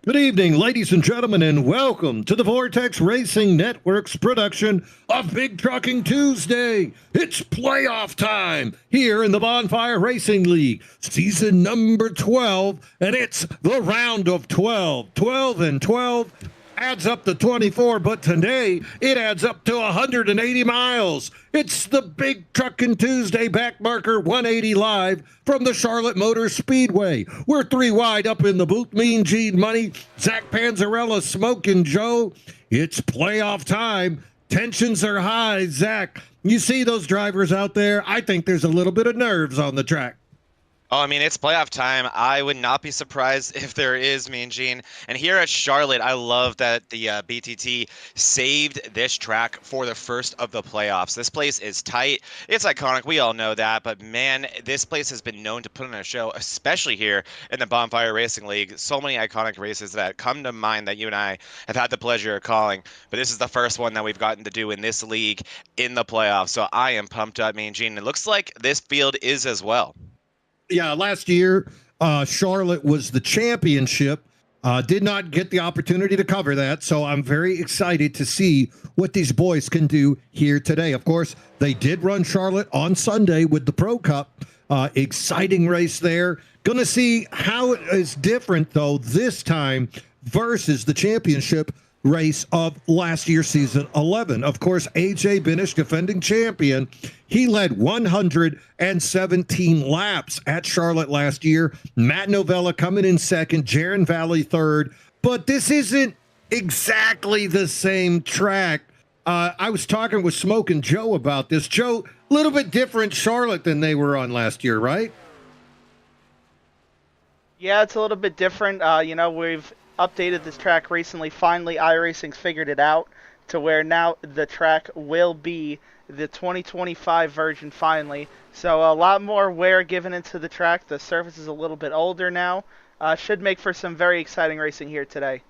Good evening, ladies and gentlemen, and welcome to the Vortex Racing Network's production of Big Trucking Tuesday. It's playoff time here in the Bonfire Racing League, season number 12, and it's the round of 12. 12 and 12 adds up to 24, but today it adds up to 180 miles. It's the Big Truckin' Tuesday backmarker 180 live from the Charlotte Motor Speedway. We're three wide up in the booth. Mean Gene Money, Zach Panzarella, Smokin' Joe. It's playoff time. Tensions are high. Zach, you see those drivers out there? I think there's a little bit of nerves on the track. Oh, I mean, it's playoff time. I would not be surprised if there is, Mean Gene. And here at Charlotte, I love that the BTT saved this track for the first of the playoffs. This place is tight. It's iconic. We all know that. But, man, this place has been known to put on a show, especially here in the Bonfire Racing League. So many iconic races that come to mind that you and I have had the pleasure of calling. But this is the first one that we've gotten to do in this league in the playoffs. So I am pumped up, Mean Gene. It looks like this field is as well. Yeah, last year, Charlotte was the championship. Did not get the opportunity to cover that, so I'm very excited to see what these boys can do here today. Of course, they did run Charlotte on Sunday with the Pro Cup. Exciting race there. Going to see how it is different, though, this time versus the championship race of last year's season 11. Of course, AJ Binish, defending champion, he led 117 laps at Charlotte last year. Matt Novella coming in second, Jaron Valley third. But this isn't exactly the same track. I was talking with Smokin' Joe about this. Joe, a little bit different Charlotte than they were on last year, right? Yeah, it's a little bit different. We've updated this track recently. Finally, iRacing's figured it out to where now the track will be the 2025 version finally. So a lot more wear given into the track. The surface is a little bit older now. Should make for some very exciting racing here today.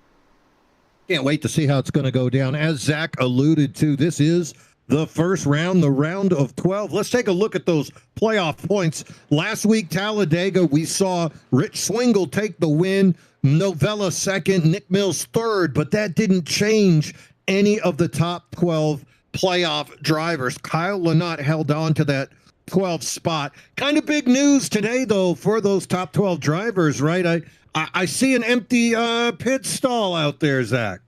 Can't wait to see how it's going to go down. As Zach alluded to, this is the first round, the round of 12. Let's take a look at those playoff points. Last week, Talladega, we saw Rich Swingle take the win. Novella second, Nick Mills third, but that didn't change any of the top 12 playoff drivers. Kyle Lynott held on to that 12th spot. Kind of big news today, though, for those top 12 drivers, right? I see an empty pit stall out there, Zach.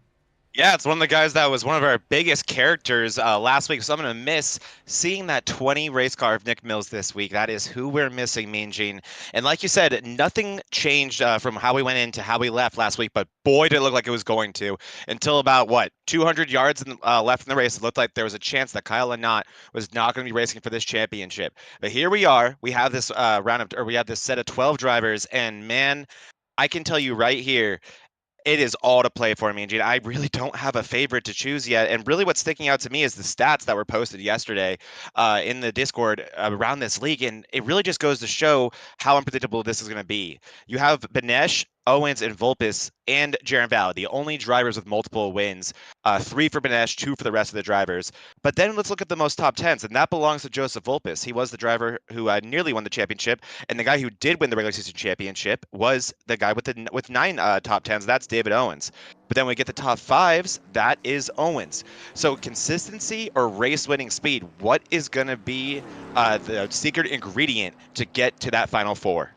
Yeah, it's one of the guys that was one of our biggest characters last week. So I'm going to miss seeing that 20 race car of Nick Mills this week. That is who we're missing, Mean Gene. And like you said, nothing changed from how we went in to how we left last week. But boy, did it look like it was going to. Until about, 200 yards left in the race. It looked like there was a chance that Kyle Lynott was not going to be racing for this championship. But here we are. We have this we have this set of 12 drivers. And man, I can tell you right here, it is all to play for, Mean Gene. I really don't have a favorite to choose yet. And really what's sticking out to me is the stats that were posted yesterday in the Discord around this league. And it really just goes to show how unpredictable this is going to be. You have Benesh, Owens, and Vulpes, and Jaron Valley, the only drivers with multiple wins. 3 for Benesh, 2 for the rest of the drivers. But then let's look at the most top 10s, and that belongs to Joseph Vulpes. He was the driver who nearly won the championship, and the guy who did win the regular season championship was the guy with 9 top 10s. That's David Owens. But then we get the top 5s, that is Owens. So consistency or race-winning speed, what is going to be the secret ingredient to get to that final 4?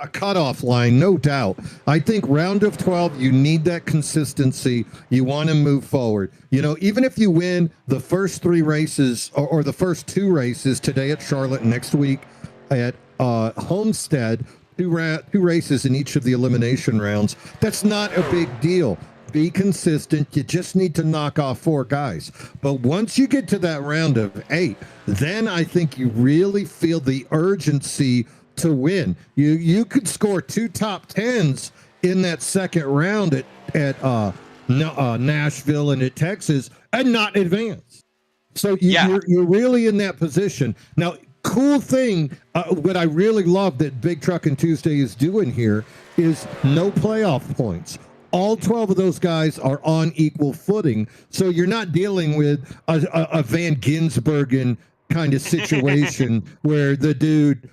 A cutoff line, no doubt. I think round of 12, you need that consistency. You want to move forward. Even if you win the first 3 races or the first 2 races today at Charlotte, next week at Homestead, 2 races in each of the elimination rounds, that's not a big deal. Be consistent. You just need to knock off 4 guys. But once you get to that round of 8, then I think you really feel the urgency to win. You could score 2 top 10s in that second round at Nashville and at Texas and not advance. So you're really in that position. Now, cool thing, what I really love that Big Truckin' Tuesday is doing here is no playoff points. All 12 of those guys are on equal footing. So you're not dealing with a Van Ginsbergen kind of situation where the dude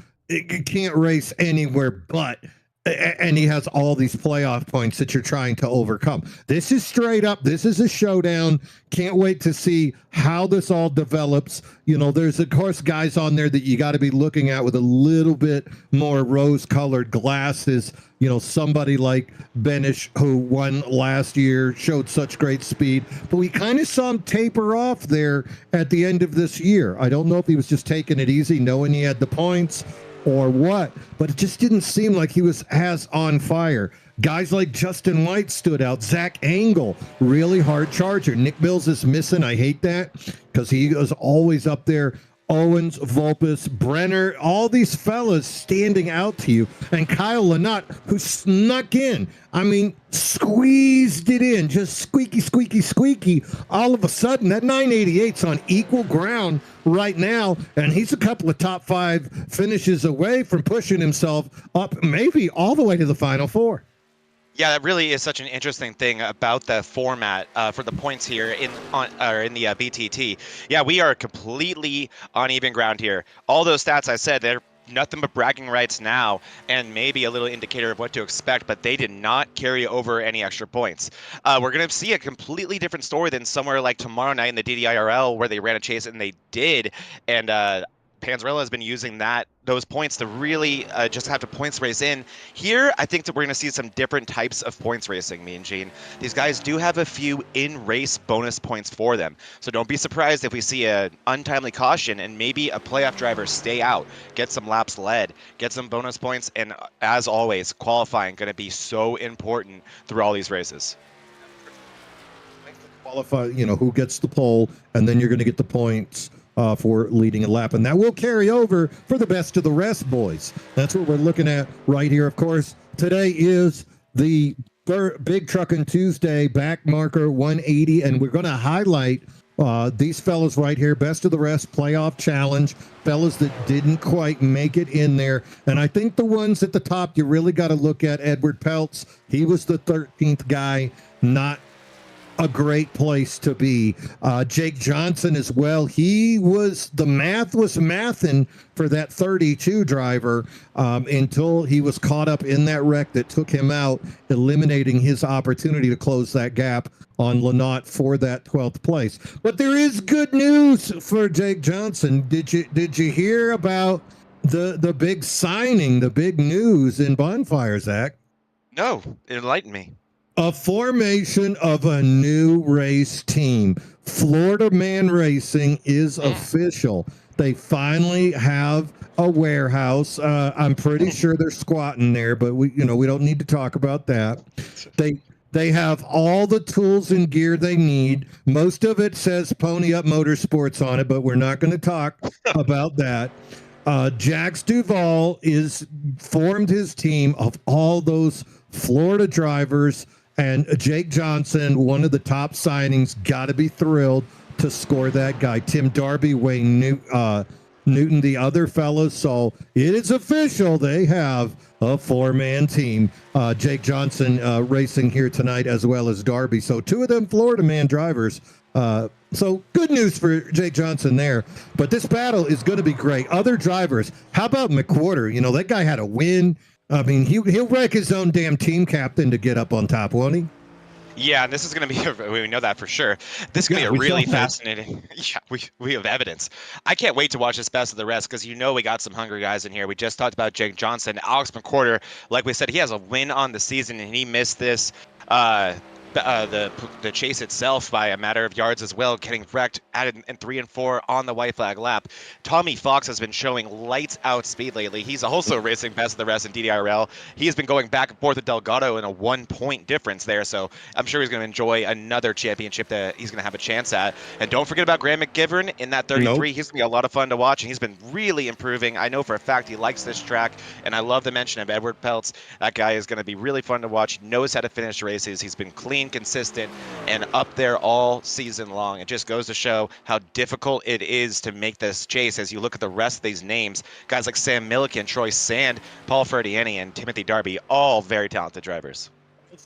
can't race anywhere but And he has all these playoff points that you're trying to overcome. This is straight up. This is a showdown. Can't wait to see how this all develops. There's, of course, guys on there that you got to be looking at with a little bit more rose-colored glasses. Somebody like Benish, who won last year, showed such great speed. But we kind of saw him taper off there at the end of this year. I don't know if he was just taking it easy, knowing he had the points, or what, but it just didn't seem like he was as on fire. Guys like Justin White stood out. Zach Angle, really hard charger. Nick Mills is missing. I hate that because he is always up there. Owens, Vulpes, Brenner, all these fellas standing out to you. And Kyle Lynott, who snuck in. I mean, squeezed it in, just squeaky, squeaky, squeaky. All of a sudden, that 988's on equal ground right now, and he's a couple of top 5 finishes away from pushing himself up, maybe all the way to the Final Four. Yeah, that really is such an interesting thing about the format for the points here in the BTT. Yeah, we are completely on even ground here. All those stats I said, they're nothing but bragging rights now, and maybe a little indicator of what to expect, but they did not carry over any extra points. We're going to see a completely different story than somewhere like tomorrow night in the DDIRL, where they ran a chase, and they did, and Panzarella has been using those points to really just have to points race in. Here, I think that we're going to see some different types of points racing, me and Gene. These guys do have a few in-race bonus points for them. So don't be surprised if we see an untimely caution and maybe a playoff driver stay out, get some laps led, get some bonus points, and as always, qualifying going to be so important through all these races. Qualify, who gets the pole, and then you're going to get the points for leading a lap, and that will carry over for the best of the rest, boys. That's what we're looking at right here. Of course, today is the Big Truckin' Tuesday back marker 180, and we're going to highlight these fellas right here, best of the rest playoff challenge, fellas that didn't quite make it in there. And I think the ones at the top you really got to look at. Edward Peltz, he was the 13th guy, not a great place to be. Jake Johnson as well. The math was mathing for that 32 driver until he was caught up in that wreck that took him out, eliminating his opportunity to close that gap on Lynott for that 12th place. But there is good news for Jake Johnson. Did you hear about the big signing, the big news in Bonfire, Zach? No, enlighten me. A formation of a new race team. Florida Man Racing is official. They finally have a warehouse. I'm pretty sure they're squatting there, but we don't need to talk about that. They have all the tools and gear they need. Most of it says Pony Up Motorsports on it, but we're not going to talk about that. Jax Duvall is formed his team of all those Florida drivers. And Jake Johnson, one of the top signings, got to be thrilled to score that guy. Tim Darby, Wayne Newton, the other fellas. So it is official. They have a 4-man team. Jake Johnson racing here tonight as well as Darby. So 2 of them Florida Man drivers. So good news for Jake Johnson there. But this battle is going to be great. Other drivers. How about McWhorter? That guy had a win. I mean, he'll wreck his own damn team captain to get up on top, won't he? Yeah, and this is going to be, we know that for sure. This is going to be a really fascinating, we have evidence. I can't wait to watch this best of the rest because we got some hungry guys in here. We just talked about Jake Johnson. Alex McWhorter, like we said, he has a win on the season and he missed this. The chase itself by a matter of yards as well, getting wrecked in 3 and 4 on the white flag lap. Tommy Fox has been showing lights out speed lately. He's also racing best of the rest in DDIRL. He has been going back and forth with Delgado in a 1-point difference there, so I'm sure he's going to enjoy another championship that he's going to have a chance at. And don't forget about Graham McGivern in that 33. Nope. He's going to be a lot of fun to watch, and he's been really improving. I know for a fact he likes this track, and I love the mention of Edward Peltz. That guy is going to be really fun to watch. He knows how to finish races. He's been clean, consistent, and up there all season long. It just goes to show how difficult it is to make this chase as you look at the rest of these names. Guys like Sam Milliken, Troy Sand, Paul Ferdiani, and Timothy Darby, all very talented drivers.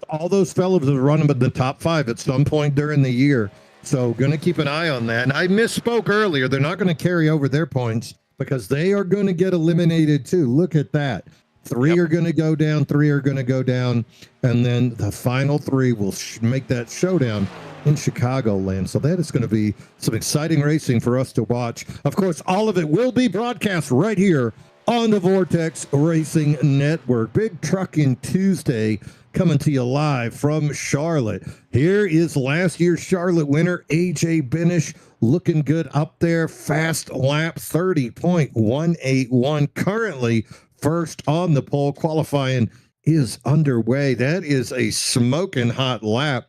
All those fellows have run them in the top 5 at some point during the year. So going to keep an eye on that. And I misspoke earlier. They're not going to carry over their points because they are going to get eliminated too. Look at that. Three are going to go down, three are going to go down, and then the final three will make that showdown in Chicagoland. So that is going to be some exciting racing for us to watch. Of course, all of it will be broadcast right here on the Vortex Racing Network. Big Trucking Tuesday coming to you live from Charlotte. Here is last year's Charlotte winner, AJ Benish, looking good up there. Fast lap 30.181. Currently first on the pole. Qualifying is underway. That is a smoking hot lap.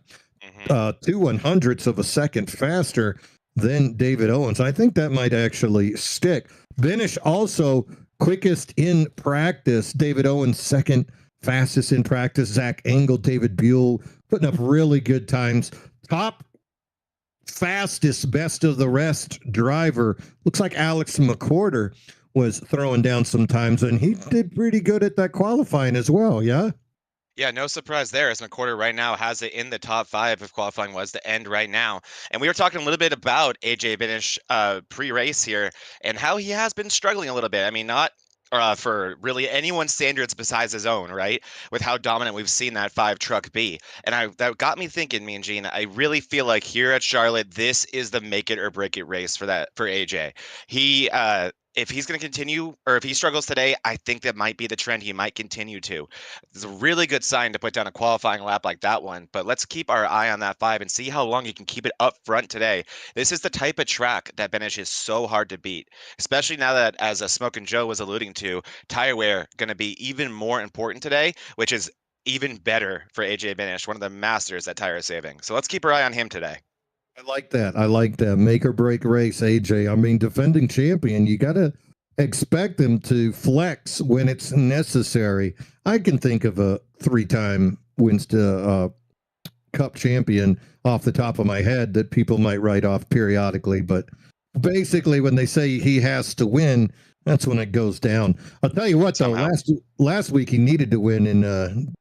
2/100ths of a second faster than David Owens. I think that might actually stick. Benish also quickest in practice. David Owens second fastest in practice. Zach Engel, David Buell putting up really good times. Top fastest best of the rest driver looks like Alex McQuarter was throwing down some times, and he did pretty good at that qualifying as well. Yeah. Yeah, no surprise there, as McQuarter right now has it in the top 5 if qualifying was to end right now. And we were talking a little bit about AJ Benish pre-race here and how he has been struggling a little bit. I mean, not for really anyone's standards besides his own, right? With how dominant we've seen that 5 truck be. And that got me thinking, me and Gene, I really feel like here at Charlotte, this is the make it or break it race for AJ. He if he's going to continue, or if he struggles today, I think that might be the trend. He might continue to. It's a really good sign to put down a qualifying lap like that one, but let's keep our eye on that 5 and see how long he can keep it up front today. This is the type of track that Benish is so hard to beat, especially now that, as Smokin' Joe was alluding to, tire wear going to be even more important today, which is even better for AJ Benish, one of the masters at tire saving. So let's keep our eye on him today. I like that. I like that. Make or break race, AJ. I mean, defending champion, you got to expect him to flex when it's necessary. I can think of a 3-time Winston Cup champion off the top of my head that people might write off periodically. But basically, when they say he has to win, that's when it goes down. I'll tell you what, though, last week he needed to win, and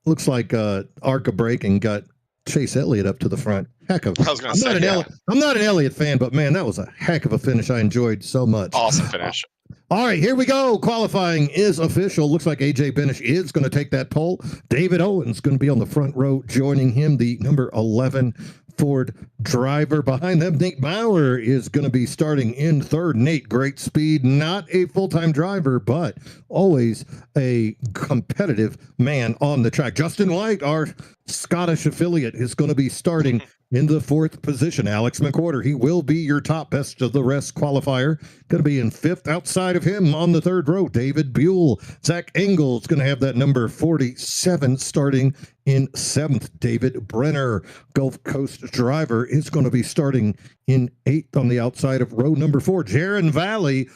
looks like Arca Braking got Chase Elliott up to the front. Heck of I'm not an Elliott fan, but man, that was a heck of a finish. I enjoyed so much. Awesome finish. All right, here we go. Qualifying is official. Looks like AJ Benish is going to take that pole. David Owens going to be on the front row, joining him, the number 11 Ford driver. Behind them, Nate Bauer is going to be starting in third. Nate, great speed, not a full-time driver, but always a competitive man on the track. Justin White, our Scottish affiliate, is going to be starting in the 4th position. Alex McQuarter, he will be your top best of the rest qualifier. Going to be in 5th. Outside of him on the 3rd row, David Buell. Zach Engel is going to have that number 47 starting in 7th. David Brenner, Gulf Coast driver, is going to be starting in 8th on the outside of row number 4. Jaron Valley,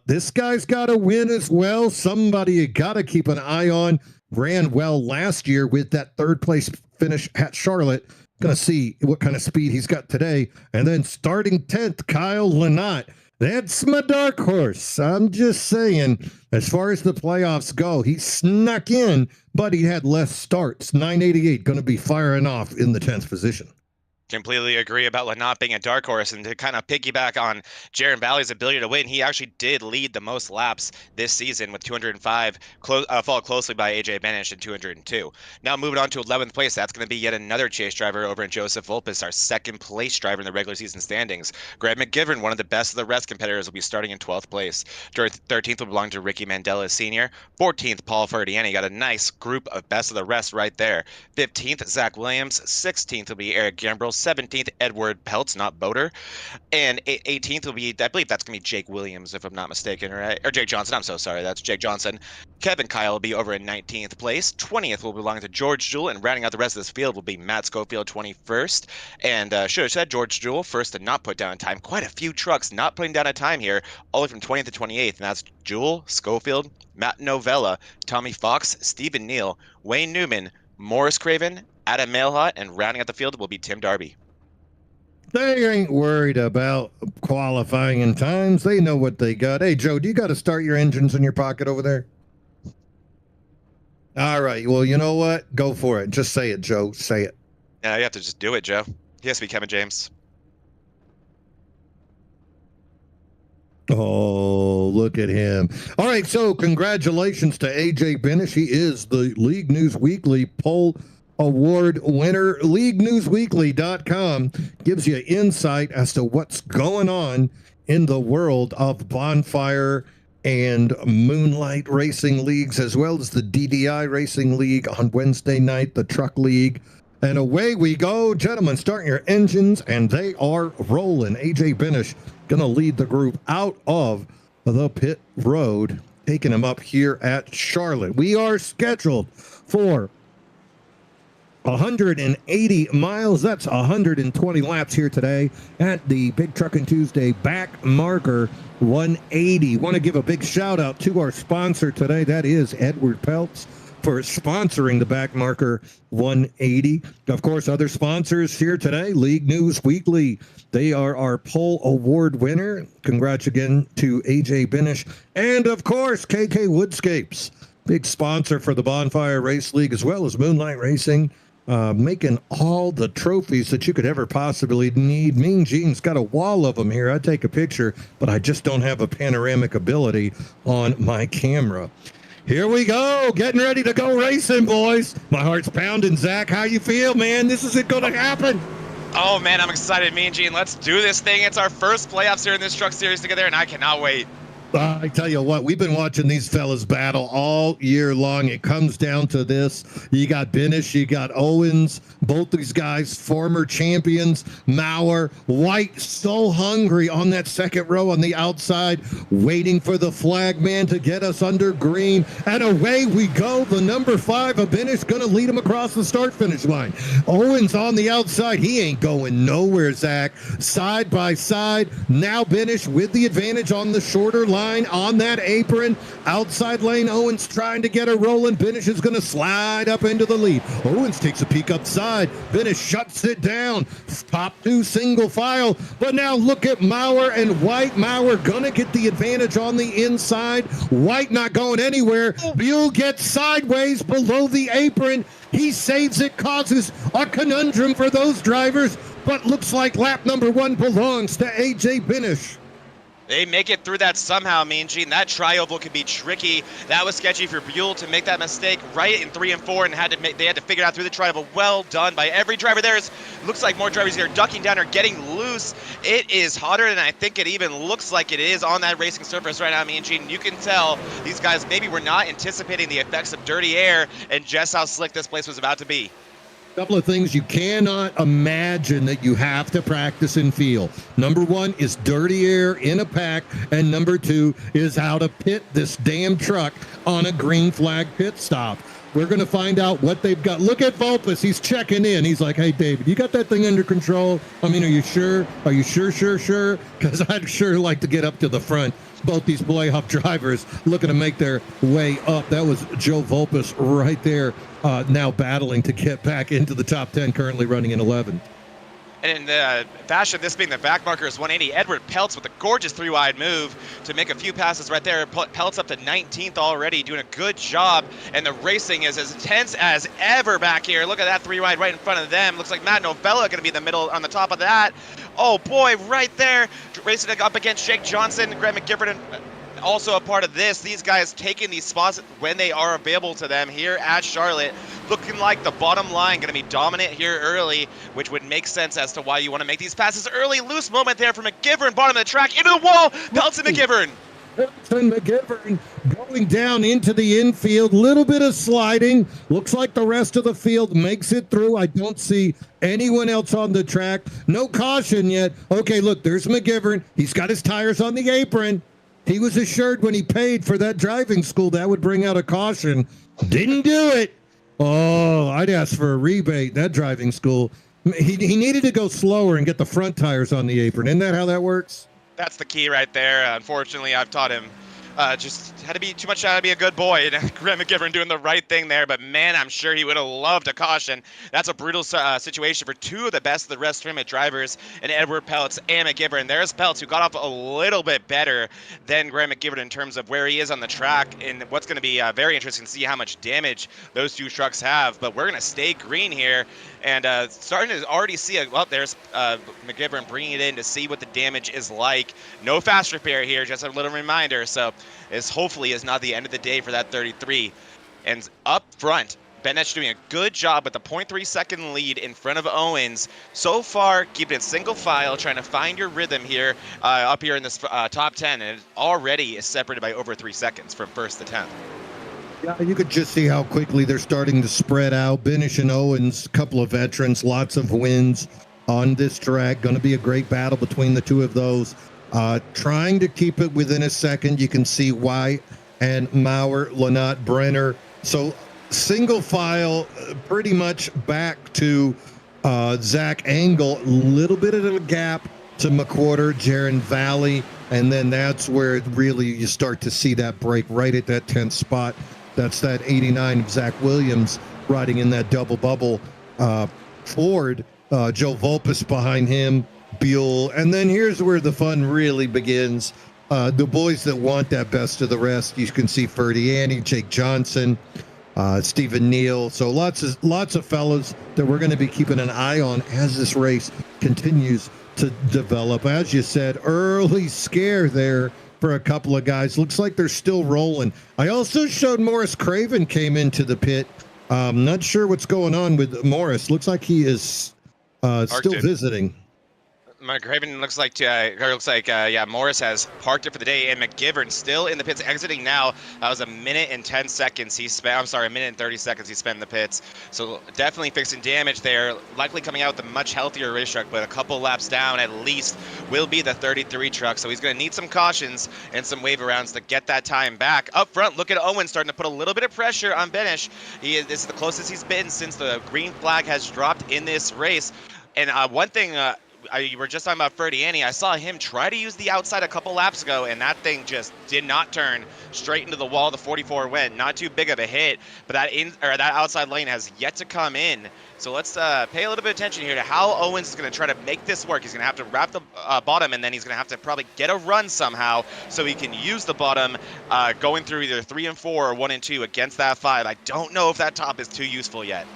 this guy's got to win as well. Somebody you got to keep an eye on. Ran well last year with that 3rd place finish at Charlotte. Going to see what kind of speed he's got today. And then starting 10th, Kyle Lynott. That's my dark horse. I'm just saying, as far as the playoffs go, he snuck in, but he had less starts. 988 going to be firing off in the 10th position. Completely agree about Lynott being a dark horse, and to kind of piggyback on Jaron Valley's ability to win, he actually did lead the most laps this season with 205, followed closely by AJ Benish in 202. Now moving on to 11th place, that's going to be yet another chase driver over in Joseph Volpus, our 2nd place driver in the regular season standings. Greg McGivern, one of the best of the rest competitors, will be starting in 12th place. 13th will belong to Ricky Mandela Sr. 14th, Paul Ferdiani. Got a nice group of best of the rest right there. 15th, Zach Williams. 16th will be Eric Gambrell. 17th, Edward Peltz, not Boater. And 18th will be, I believe that's going to be Jake Williams, if I'm not mistaken, right? Or Jake Johnson, I'm so sorry, that's Jake Johnson. Kevin Kyle will be over in 19th place. 20th will belong to George Jewell, and rounding out the rest of this field will be Matt Schofield, 21st. And should have said George Jewell first to not put down a time. Quite a few trucks not putting down a time here, all the way from 20th to 28th, and that's Jewell, Schofield, Matt Novella, Tommy Fox, Stephen Neal, Wayne Newman, Morris Craven, Adam Mailhot, and rounding out the field will be Tim Darby. They ain't worried about qualifying in times. They know what they got. Hey, Joe, do you got to start your engines in your pocket over there? All right. Well, you know what? Go for it. Just say it, Joe. Say it. Yeah, you have to just do it, Joe. He has to be Kevin James. Oh, look at him. All right, so congratulations to AJ Benish. He is the League News Weekly poll award winner. LeagueNewsWeekly.com gives you insight as to what's going on in the world of Bonfire and Moonlight Racing Leagues, as well as the DDI Racing League on Wednesday night, the Truck League. And away we go. Gentlemen, start your engines, and they are rolling. AJ Benish going to lead the group out of the pit road, taking him up here at Charlotte. We are scheduled for 180 miles. That's 120 laps here today at the Big Truckin' Tuesday back marker 180. Want to give a big shout out to our sponsor today. That is Edward Peltz for sponsoring the back marker 180. Of course, other sponsors here today, League News Weekly. They are our poll award winner. Congrats again to AJ Benish. And of course, KK Woodscapes, big sponsor for the Bonfire Race League as well as Moonlight Racing. Making all the trophies that you could ever possibly need. Mean Gene's got a wall of them here. I'd take a picture, but I just don't have a panoramic ability on my camera. Here we go, getting ready to go racing, boys. My heart's pounding. Zach, how you feel, man? This is it going to happen. Oh man, I'm excited, Mean Gene. Let's do this thing. It's our first playoffs here in this truck series together, and I cannot wait. I tell you what, we've been watching these fellas battle all year long. It comes down to this. You got Benish, you got Owens, both these guys, former champions. Maurer, White, so hungry on that second row on the outside, waiting for the flag man to get us under green. And away we go. The number 5 of Benish going to lead him across the start-finish line. Owens on the outside. He ain't going nowhere, Zach. Side by side. Now Benish with the advantage on the shorter line. On that apron, outside lane, Owens trying to get her rolling. Benish is going to slide up into the lead. Owens takes a peek upside. Benish shuts it down. Top 2 single file. But now look at Maurer and White. Maurer going to get the advantage on the inside. White not going anywhere. Buell gets sideways below the apron. He saves it, causes a conundrum for those drivers. But looks like lap number 1 belongs to AJ Benish. They make it through that somehow, Mean Gene. That tri-oval could be tricky. That was sketchy for Buell to make that mistake right in 3 and 4, and they had to figure it out through the tri-oval. Well done by every driver there. Looks like more drivers either ducking down or getting loose. It is hotter than I think it even looks like it is on that racing surface right now, Mean Gene. You can tell these guys maybe were not anticipating the effects of dirty air and just how slick this place was about to be. Couple of things you cannot imagine that you have to practice and feel. Number 1 is dirty air in a pack, and number 2 is how to pit this damn truck on a green flag pit stop. We're going to find out what they've got. Look at Vulpes. He's checking in. He's like, hey, David, you got that thing under control? I mean, are you sure? Are you sure? Because I'd sure like to get up to the front. Both these playoff drivers looking to make their way up. That was Joe Vulpes right there, now battling to get back into the top 10, currently running in 11. And in the fashion, this being the back marker is 180. Edward Peltz with a gorgeous 3-wide move to make a few passes right there. Peltz up to 19th already, doing a good job. And the racing is as intense as ever back here. Look at that 3-wide right in front of them. Looks like Matt Novella going to be in the middle on the top of that. Oh boy, right there. Racing up against Jake Johnson, Grant McGivern, also a part of this. These guys taking these spots when they are available to them here at Charlotte. Looking like the bottom line going to be dominant here early, which would make sense as to why you want to make these passes early. Loose moment there for McGivern, bottom of the track, into the wall. Peltz and McGivern. And McGivern going down into the infield. Little bit of sliding. Looks like the rest of the field makes it through. I don't see anyone else on the track. No caution yet. Okay, look, there's McGivern. He's got his tires on the apron. He was assured when he paid for that driving school that would bring out a caution. Didn't do it. Oh, I'd ask for a rebate, that driving school. He needed to go slower and get the front tires on the apron. Isn't that how that works? That's the key right there. Unfortunately, I've taught him Just had to be too much trying to be a good boy. And Graham McGivern doing the right thing there, but man, I'm sure he would have loved a caution. That's a brutal situation for two of the best of the rest tournament drivers, and Edward Peltz and McGivern. There's Peltz, who got off a little bit better than Graham McGivern in terms of where he is on the track, and what's going to be very interesting to see how much damage those two trucks have. But we're going to stay green here, and starting to already see well, there's McGivern bringing it in to see what the damage is like. No fast repair here, just a little reminder. So this hopefully is not the end of the day for that 33. And up front, Benet's doing a good job with the 0.3 second lead in front of Owens. So far, keeping it single file, trying to find your rhythm here, up here in this top 10, and it already is separated by over 3 seconds from first to 10th. Yeah, you could just see how quickly they're starting to spread out. Benish and Owens, a couple of veterans, lots of wins on this track. Going to be a great battle between the two of those. Trying to keep it within a second. You can see White and Maurer, Lynott, Brenner. So single file, pretty much back to Zach Engel. A little bit of a gap to McWhorter, Jaron Valley, and then that's where really you start to see that break right at that 10th spot. That's that 89 of Zach Williams riding in that double bubble. Ford, Joe Volpus behind him, Buell. And then here's where the fun really begins. The boys that want that best of the rest, you can see Ferdiani, Jake Johnson, Stephen Neal. So lots of fellows that we're going to be keeping an eye on as this race continues to develop. As you said, early scare there for a couple of guys. Looks like they're still rolling. I also showed Morris Craven came into the pit. Not sure what's going on with Morris. Looks like he is still visiting. McGraven looks like yeah, Morris has parked it for the day, and McGivern still in the pits, exiting now. That was a minute and 10 seconds he spent. I'm sorry, a minute and 30 seconds he spent in the pits. So definitely fixing damage there. Likely coming out with a much healthier race truck, but a couple laps down at least will be the 33 truck. So he's going to need some cautions and some wave arounds to get that time back. Up front, look at Owen starting to put a little bit of pressure on Benish. This is the closest he's been since the green flag has dropped in this race. And one thing. You were just talking about Ferdiani. I saw him try to use the outside a couple laps ago, and that thing just did not turn straight into the wall. The 44 went. Not too big of a hit, but that outside lane has yet to come in. So let's pay a little bit of attention here to how Owens is going to try to make this work. He's going to have to wrap the bottom, and then he's going to have to probably get a run somehow so he can use the bottom going through either 3 and 4 or 1 and 2 against that 5. I don't know if that top is too useful yet.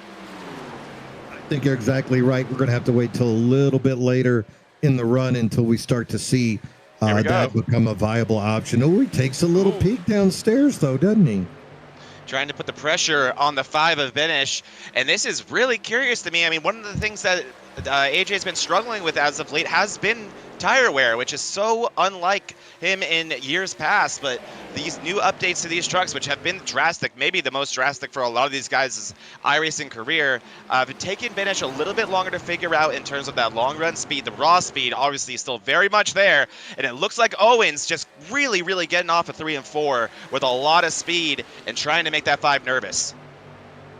I think you're exactly right. We're going to have to wait till a little bit later in the run until we start to see that become a viable option. Oh, he takes a little peek downstairs, though, doesn't he? Trying to put the pressure on the 5 of Benish, and this is really curious to me. I mean, one of the things that AJ's been struggling with as of late has been tire wear, which is so unlike him in years past. But these new updates to these trucks, which have been drastic, maybe the most drastic for a lot of these guys' iRacing career, have taken Benish a little bit longer to figure out in terms of that long run speed. The raw speed obviously is still very much there, and it looks like Owens just really getting off of 3 and 4 with a lot of speed and trying to make that 5 nervous.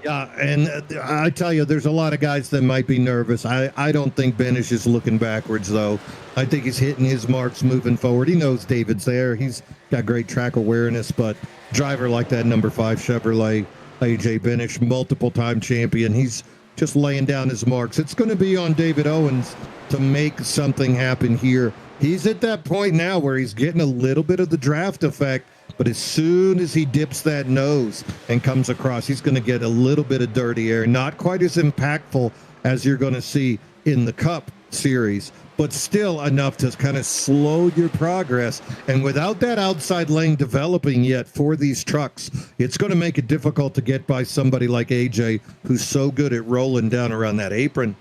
Yeah, and I tell you, there's a lot of guys that might be nervous. I don't think Benish is looking backwards, though. I think he's hitting his marks moving forward. He knows David's there. He's got great track awareness, but driver like that number 5 Chevrolet, AJ Benish, multiple-time champion, he's just laying down his marks. It's going to be on David Owens to make something happen here. He's at that point now where he's getting a little bit of the draft effect, but as soon as he dips that nose and comes across, he's going to get a little bit of dirty air. Not quite as impactful as you're going to see in the Cup Series, but still enough to kind of slow your progress. And without that outside lane developing yet for these trucks, it's going to make it difficult to get by somebody like AJ, who's so good at rolling down around that apron.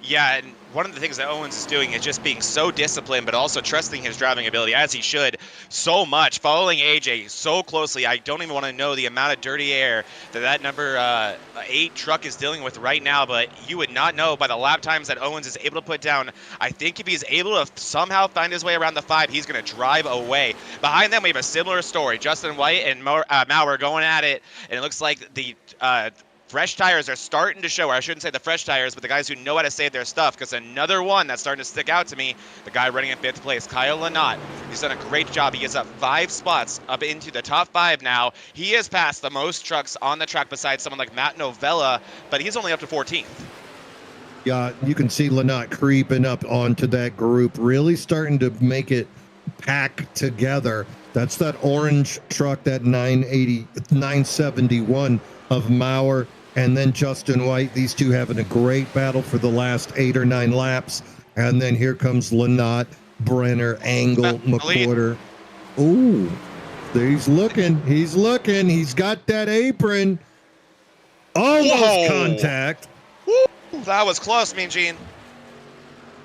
Yeah, and one of the things that Owens is doing is just being so disciplined, but also trusting his driving ability, as he should, so much, following AJ so closely. I don't even want to know the amount of dirty air that number 8 truck is dealing with right now, but you would not know by the lap times that Owens is able to put down. I think if he's able to somehow find his way around the 5, he's going to drive away. Behind them, we have a similar story. Justin White and Maurer going at it, and it looks like the fresh tires are starting to show, or I shouldn't say the fresh tires, but the guys who know how to save their stuff, because another one that's starting to stick out to me, the guy running in 5th place, Kyle Lynott. He's done a great job. He gets up 5 spots up into the top 5 now. He has passed the most trucks on the track besides someone like Matt Novella, but he's only up to 14th. Yeah, you can see Lynott creeping up onto that group, really starting to make it pack together. That's that orange truck, that 971 of Maurer and then Justin White. These two having a great battle for the last 8 or 9 laps. And then here comes Lynott, Brenner, Angle, McWhorter. Ooh, he's looking. He's got that apron. Almost contact. That was close, Mean Gene.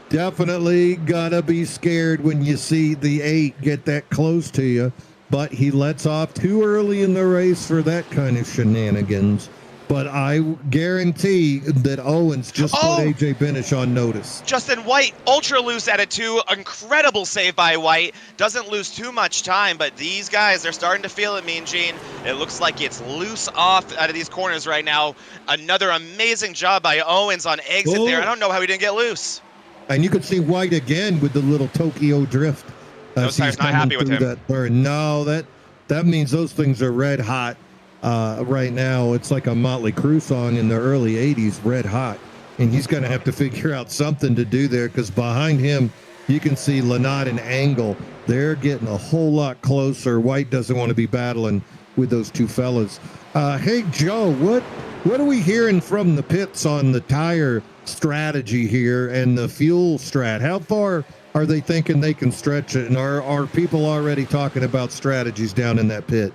Definitely gotta be scared when you see the 8 get that close to you, but he lets off too early in the race for that kind of shenanigans. But I guarantee that Owens just put AJ Benish on notice. Justin White, ultra loose at it too. Incredible save by White. Doesn't lose too much time, but these guys, they're starting to feel it, Mean Gene. It looks like it's loose off out of these corners right now. Another amazing job by Owens on exit there. I don't know how he didn't get loose. And you could see White again with the little Tokyo drift. Those tires not happy with him. No, that means those things are red hot. Right now, it's like a Motley Crue song in the early 80s, Red Hot. And he's going to have to figure out something to do there, because behind him, you can see Lynott and Angle. They're getting a whole lot closer. White doesn't want to be battling with those two fellas. Hey, Joe, what are we hearing from the pits on the tire strategy here and the fuel strat? How far are they thinking they can stretch it? And are people already talking about strategies down in that pit?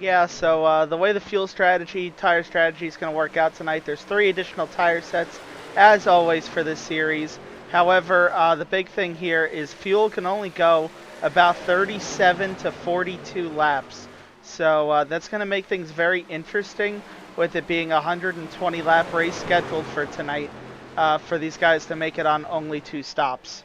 Yeah, so the way the fuel strategy, tire strategy is going to work out tonight, there's 3 additional tire sets, as always, for this series. However, the big thing here is fuel can only go about 37 to 42 laps. So that's going to make things very interesting, with it being a 120-lap race scheduled for tonight, for these guys to make it on only 2 stops.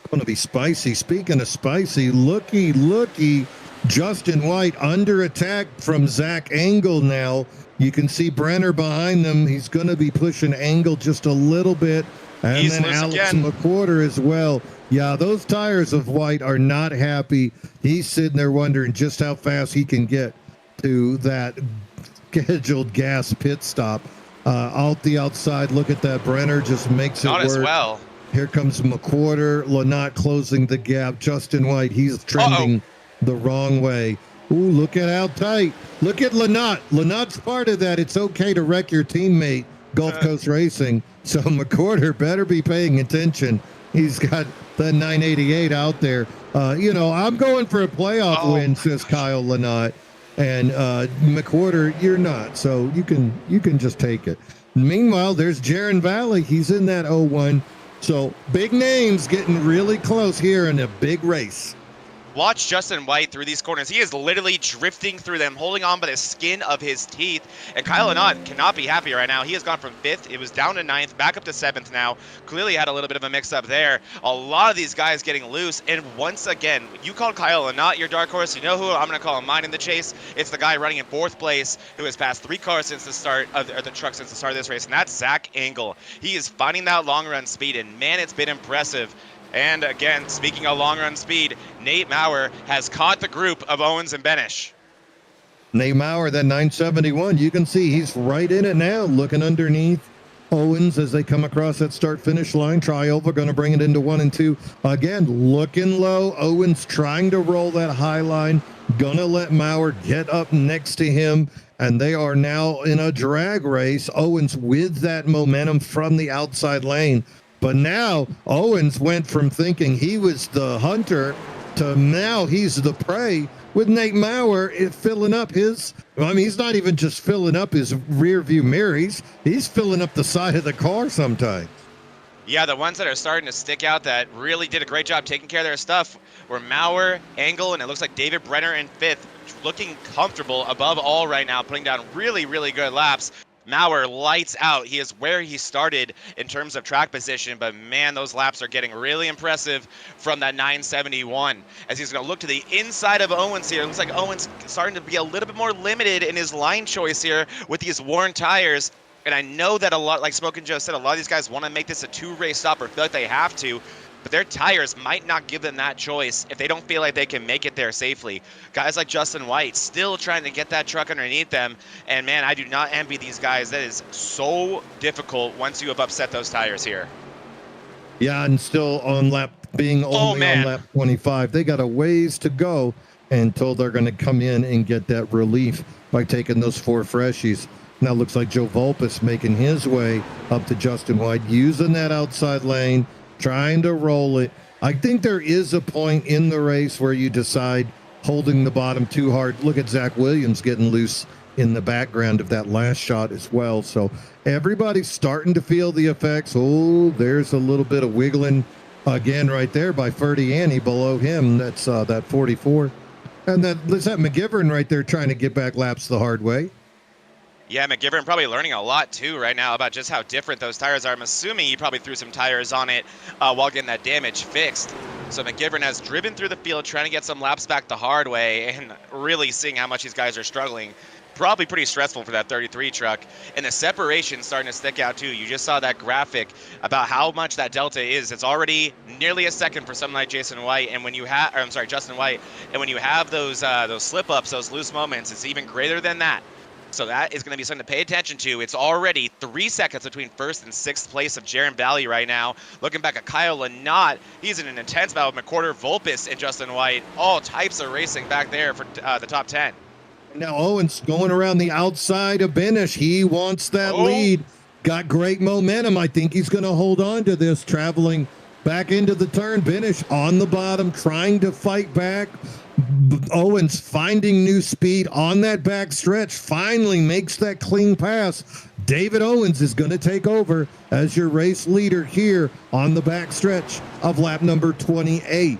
Going to be spicy. Speaking of spicy, looky. Justin White under attack from Zach Angle now. You can see Brenner behind them. He's going to be pushing Angle just a little bit. And He's then Alex McWhorter as well. Yeah, those tires of White are not happy. He's sitting there wondering just how fast he can get to that scheduled gas pit stop. Out the outside, look at that. Brenner just makes it work. Not as well. Here comes McWhorter. Lynott closing the gap. Justin White, he's trending the wrong way. Ooh, look at how tight. Look at Lynott. Lynott's part of that. It's okay to wreck your teammate, Gulf Coast Racing. So McWhorter better be paying attention. He's got the 988 out there. I'm going for a playoff win, says Kyle Lynott. And McWhorter, you're not. So you can just take it. Meanwhile, there's Jaron Valley. He's in that 01. So big names getting really close here in a big race. Watch Justin White through these corners. He is literally drifting through them, holding on by the skin of his teeth. And Kyle Lynott cannot be happy right now. He has gone from 5th. It was down to 9th, back up to 7th now. Clearly had a little bit of a mix-up there. A lot of these guys getting loose. And once again, you called Kyle Lynott your dark horse. You know who I'm going to call him mine in the chase? It's the guy running in 4th place who has passed 3 cars since the start of the truck since the start of this race. And that's Zach Angle. He is finding that long-run speed. And man, it's been impressive. And again, speaking of long-run speed, Nate Maurer has caught the group of Owens and Benish. Nate Maurer, that 971, you can see he's right in it now, looking underneath Owens as they come across that start-finish line. Triova going to bring it into 1 and 2. Again, looking low. Owens trying to roll that high line. Going to let Maurer get up next to him. And they are now in a drag race. Owens with that momentum from the outside lane. But now Owens went from thinking he was the hunter to now he's the prey, with Nate Maurer filling up his, he's not even just filling up his rear view mirror, he's filling up the side of the car sometimes. Yeah, the ones that are starting to stick out that really did a great job taking care of their stuff were Maurer, Angle, and it looks like David Brenner in 5th, looking comfortable above all right now, putting down really, really good laps. Mauer lights out. He is where he started in terms of track position, but man, those laps are getting really impressive from that 971 as he's going to look to the inside of Owens here. It looks like Owens starting to be a little bit more limited in his line choice here with these worn tires. And I know that a lot, like Smokin' Joe said, a lot of these guys want to make this a 2-race stop or feel like they have to, but their tires might not give them that choice if they don't feel like they can make it there safely. Guys like Justin White still trying to get that truck underneath them, and man, I do not envy these guys. That is so difficult once you have upset those tires here. Yeah, and still on being only on lap 25. They got a ways to go until they're going to come in and get that relief by taking those 4 freshies. Now looks like Joe Volpus making his way up to Justin White, using that outside lane, trying to roll it. I think there is a point in the race where you decide holding the bottom too hard. Look at Zach Williams getting loose in the background of that last shot as well. So everybody's starting to feel the effects. Oh, there's a little bit of wiggling again right there by Ferdiani below him. That's that 44. And there's that McGivern right there trying to get back laps the hard way. Yeah, McGivern probably learning a lot too right now about just how different those tires are. I'm assuming he probably threw some tires on it while getting that damage fixed. So McGivern has driven through the field trying to get some laps back the hard way and really seeing how much these guys are struggling. Probably pretty stressful for that 33 truck. And the separation starting to stick out too. You just saw that graphic about how much that delta is. It's already nearly a second for someone like Justin White. And when you have those slip ups, those loose moments, it's even greater than that. So that is going to be something to pay attention to. It's already 3 seconds between 1st and 6th place of Jaron Valley right now. Looking back at Kyle Lynott, he's in an intense battle with McWhorter, Volpus, and Justin White. All types of racing back there for the top 10. Now Owens going around the outside of Benish. He wants that lead. Got great momentum. I think he's going to hold on to this, traveling back into the turn. Benish on the bottom, trying to fight back. Owens finding new speed on that back stretch, finally makes that clean pass. David Owens is going to take over as your race leader here on the back stretch of lap number 28.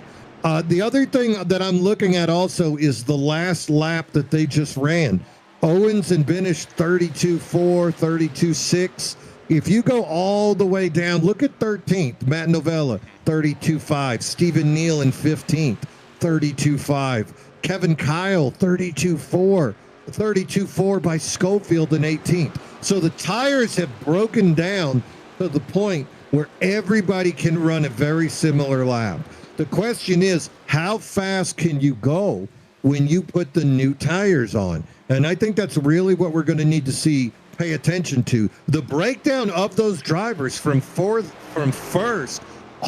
The other thing that I'm looking at also is the last lap that they just ran. Owens and Benish 32.4, 32.6. If you go all the way down, look at 13th, Matt Novella, 32.5. Stephen Neal in 15th. 32.5. Kevin Kyle, 32.4. 32.4 by Schofield in 18th. So the tires have broken down to the point where everybody can run a very similar lap. The question is, how fast can you go when you put the new tires on? And I think that's really what we're going to need to pay attention to. The breakdown of those drivers from first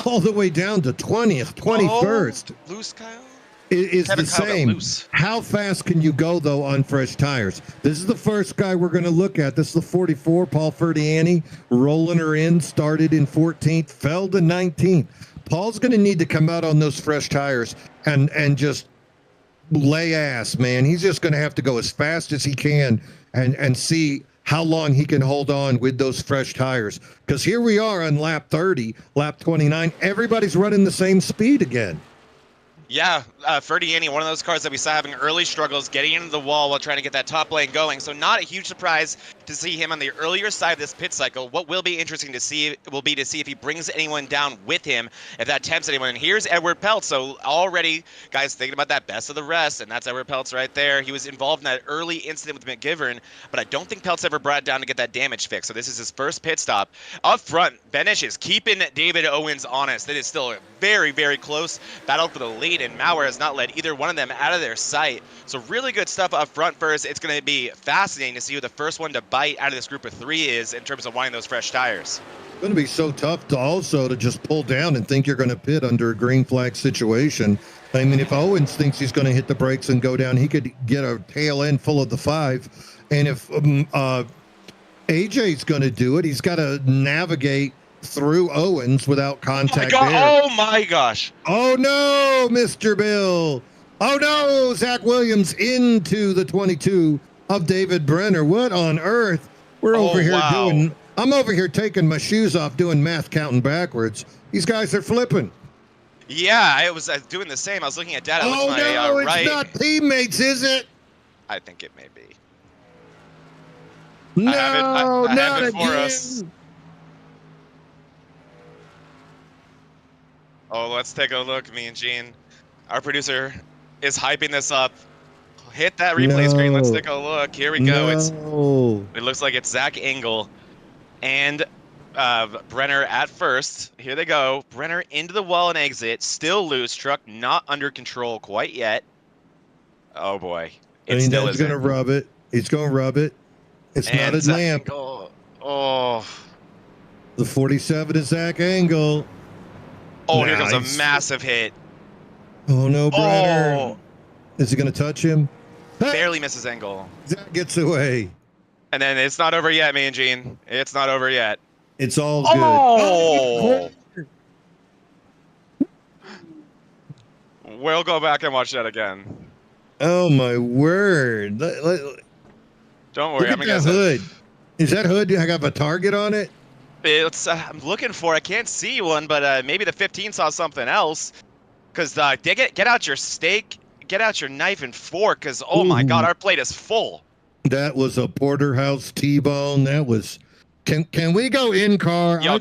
all the way down to 20th, 21st. Loose, Kyle? Is the same. How fast can you go, though, on fresh tires? This is the first guy we're going to look at. This is the 44, Paul Ferdiani, rolling her in, started in 14th, fell to 19th. Paul's going to need to come out on those fresh tires and just lay ass, man. He's just going to have to go as fast as he can and see how long he can hold on with those fresh tires. Because here we are on lap 30, lap 29. Everybody's running the same speed again. Yeah, Ferdiani, one of those cars that we saw having early struggles getting into the wall while trying to get that top lane going. So not a huge surprise to see him on the earlier side of this pit cycle. What will be interesting to see will be to see if he brings anyone down with him, if that tempts anyone. And here's Edward Peltz. So already, guys, thinking about that best of the rest, and that's Edward Peltz right there. He was involved in that early incident with McGivern, but I don't think Peltz ever brought it down to get that damage fixed. So this is his first pit stop. Up front, Benish is keeping David Owens honest. It is still a very, very close battle for the lead, and Mauer has not let either one of them out of their sight. So really good stuff up front first. It's going to be fascinating to see who the first one to bite out of this group of 3 is in terms of wanting those fresh tires. It's going to be so tough to just pull down and think you're going to pit under a green flag situation. I mean, if Owens thinks he's going to hit the brakes and go down, he could get a tail end full of the 5. And if AJ's going to do it, he's got to navigate through Owens without contact there. Oh my gosh. Oh no, Mr. Bill. Oh no, Zach Williams into the 22 of David Brenner. What on earth? We're over here doing, I'm over here taking my shoes off doing math counting backwards. These guys are flipping. Yeah, I was doing the same. I was looking at data. Oh no, it's not teammates, is it? I think it may be. No, I have not it for us. again. Oh, let's take a look, me and Gene. Our producer is hyping this up. Hit that replay screen. Let's take a look. Here we go. It looks like it's Zach Engel and Brenner at first. Here they go. Brenner into the wall and exit. Still loose. Truck not under control quite yet. Oh boy. It still He's isn't. going to rub it. He's going to rub it. It's And not a Zach lamp. Engel. Oh. The 47 is Zach Engel. Oh, here comes a massive hit. Oh, no, Brenner. Oh. Is he going to touch him? Barely misses Engel. Zach gets away. And then it's not over yet, me and Gene. It's not over yet. It's all good. We'll go back and watch that again. Oh, my word. Don't worry. Look at that hood. Is that hood, I have a target on it? It's I'm looking for. I can't see one, but maybe the 15 saw something else. Because get out your steak, get out your knife and fork. Because oh my God, our plate is full. That was a porterhouse T-bone. That was. Can we go in car? I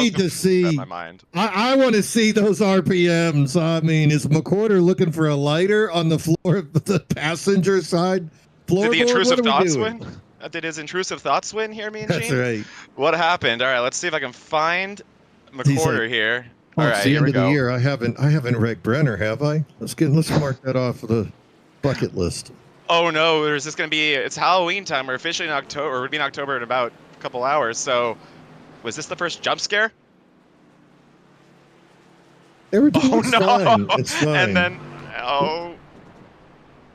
need to see. My mind. I want to see those RPMs. I mean, is McWhorter looking for a lighter on the floor of the passenger side floorboard? Did the intrusive thoughts win? Did his intrusive thoughts win here, me and Gene? That's right. What happened? All right, let's see if I can find McWhorter here. All right, the here end we of go. the year. I haven't wrecked Brenner, have I? Let's mark that off of the bucket list. Oh no, there's just gonna be. It's Halloween time. We're officially in October. We're gonna be in October in about a couple hours. So, was this the first jump scare? Everything looks fine. It's fine. And then,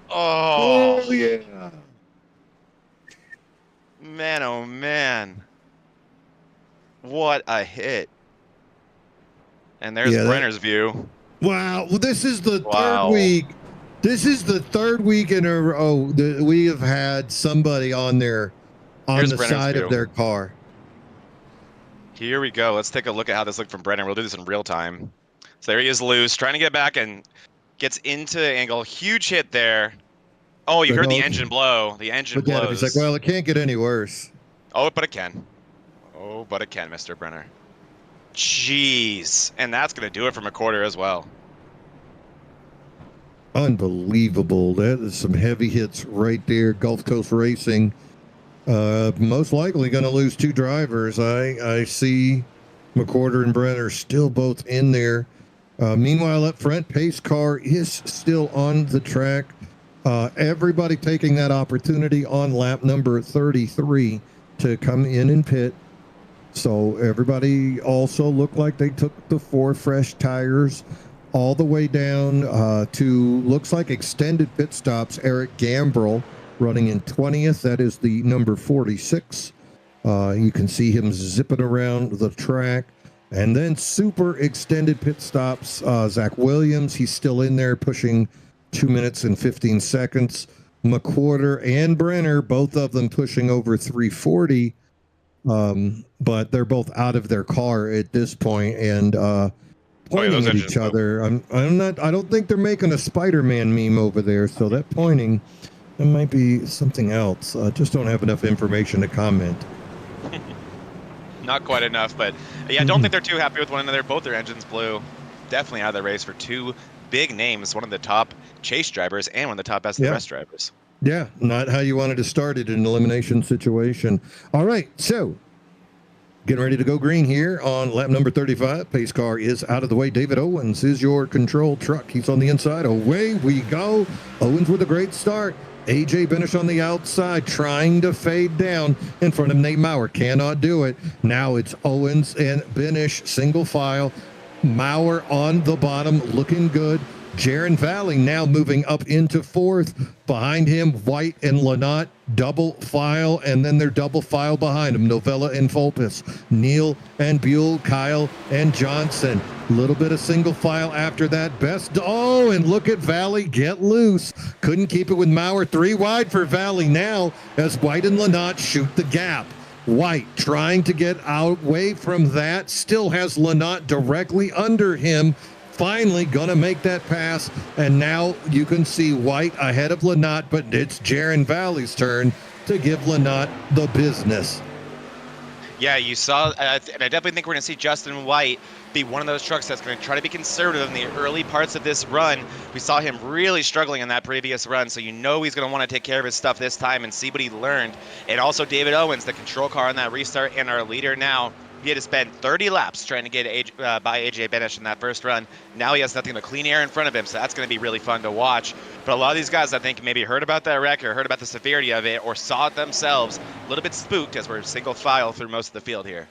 oh yeah. Man, oh man. What a hit. And there's Brenner's view. Wow. Well, this is the third week. This is the third week in a row that we have had somebody on the side of their car. Here we go. Let's take a look at how this looked from Brenner. We'll do this in real time. So there he is loose, trying to get back and gets into angle. Huge hit there. Oh, you heard the engine blow. The engine blows. He's like, well, it can't get any worse. Oh, but it can. Oh, but it can, Mr. Brenner. Jeez. And that's going to do it for McWhorter as well. Unbelievable. That is some heavy hits right there. Gulf Coast Racing. Most likely going to lose two drivers. I see McWhorter and Brenner still both in there. Meanwhile, up front, pace car is still on the track. Everybody taking that opportunity on lap number 33 to come in and pit. So everybody also looked like they took the 4 fresh tires all the way down to, looks like, extended pit stops. Eric Gambrell running in 20th. That is the number 46. You can see him zipping around the track. And then super extended pit stops. Zach Williams, he's still in there pushing 2 minutes and 15 seconds. McWhorter and Brenner, both of them pushing over 340. But they're both out of their car at this point and pointing at each other. I don't think they're making a Spider-Man meme over there. So that pointing, that might be something else. Just don't have enough information to comment. Not quite enough, but yeah, I don't think they're too happy with one another. Both their engines blew. Definitely out of the race for two big names, one of the top chase drivers and one of the top best of the rest drivers. Yeah, not how you wanted to start it in an elimination situation. All right, so getting ready to go green here on lap number 35. Pace car is out of the way. David Owens is your control truck. He's on the inside. Away we go. Owens with a great start. AJ Benish on the outside trying to fade down in front of Nate Maurer. Cannot do it. Now it's Owens and Benish single file. Maurer on the bottom looking good. Jaron Valley now moving up into 4th. Behind him, White and Lynott double file, and then they're double file behind him. Novella and Fulpus, Neal and Buell, Kyle and Johnson. A little bit of single file after that. Best. Oh, and look at Valley get loose. Couldn't keep it with Maurer. 3 wide for Valley now as White and Lynott shoot the gap. White trying to get away from that. Still has Lynott directly under him. Finally gonna make that pass, and now you can see White ahead of Lynott, but it's Jaron Valley's turn. to give Lynott the business. Yeah, you saw, and I definitely think we're going to see Justin White be one of those trucks that's going to try to be conservative in the early parts of this run. We saw him really struggling in that previous run, so you know he's going to want to take care of his stuff this time and see what he learned. And also David Owens, the control car on that restart, and our leader now. He had to spend 30 laps trying to get by AJ Benish in that first run. Now he has nothing but clean air in front of him, so that's going to be really fun to watch. But a lot of these guys, I think, maybe heard about that wreck or heard about the severity of it or saw it themselves. A little bit spooked as we're single file through most of the field here.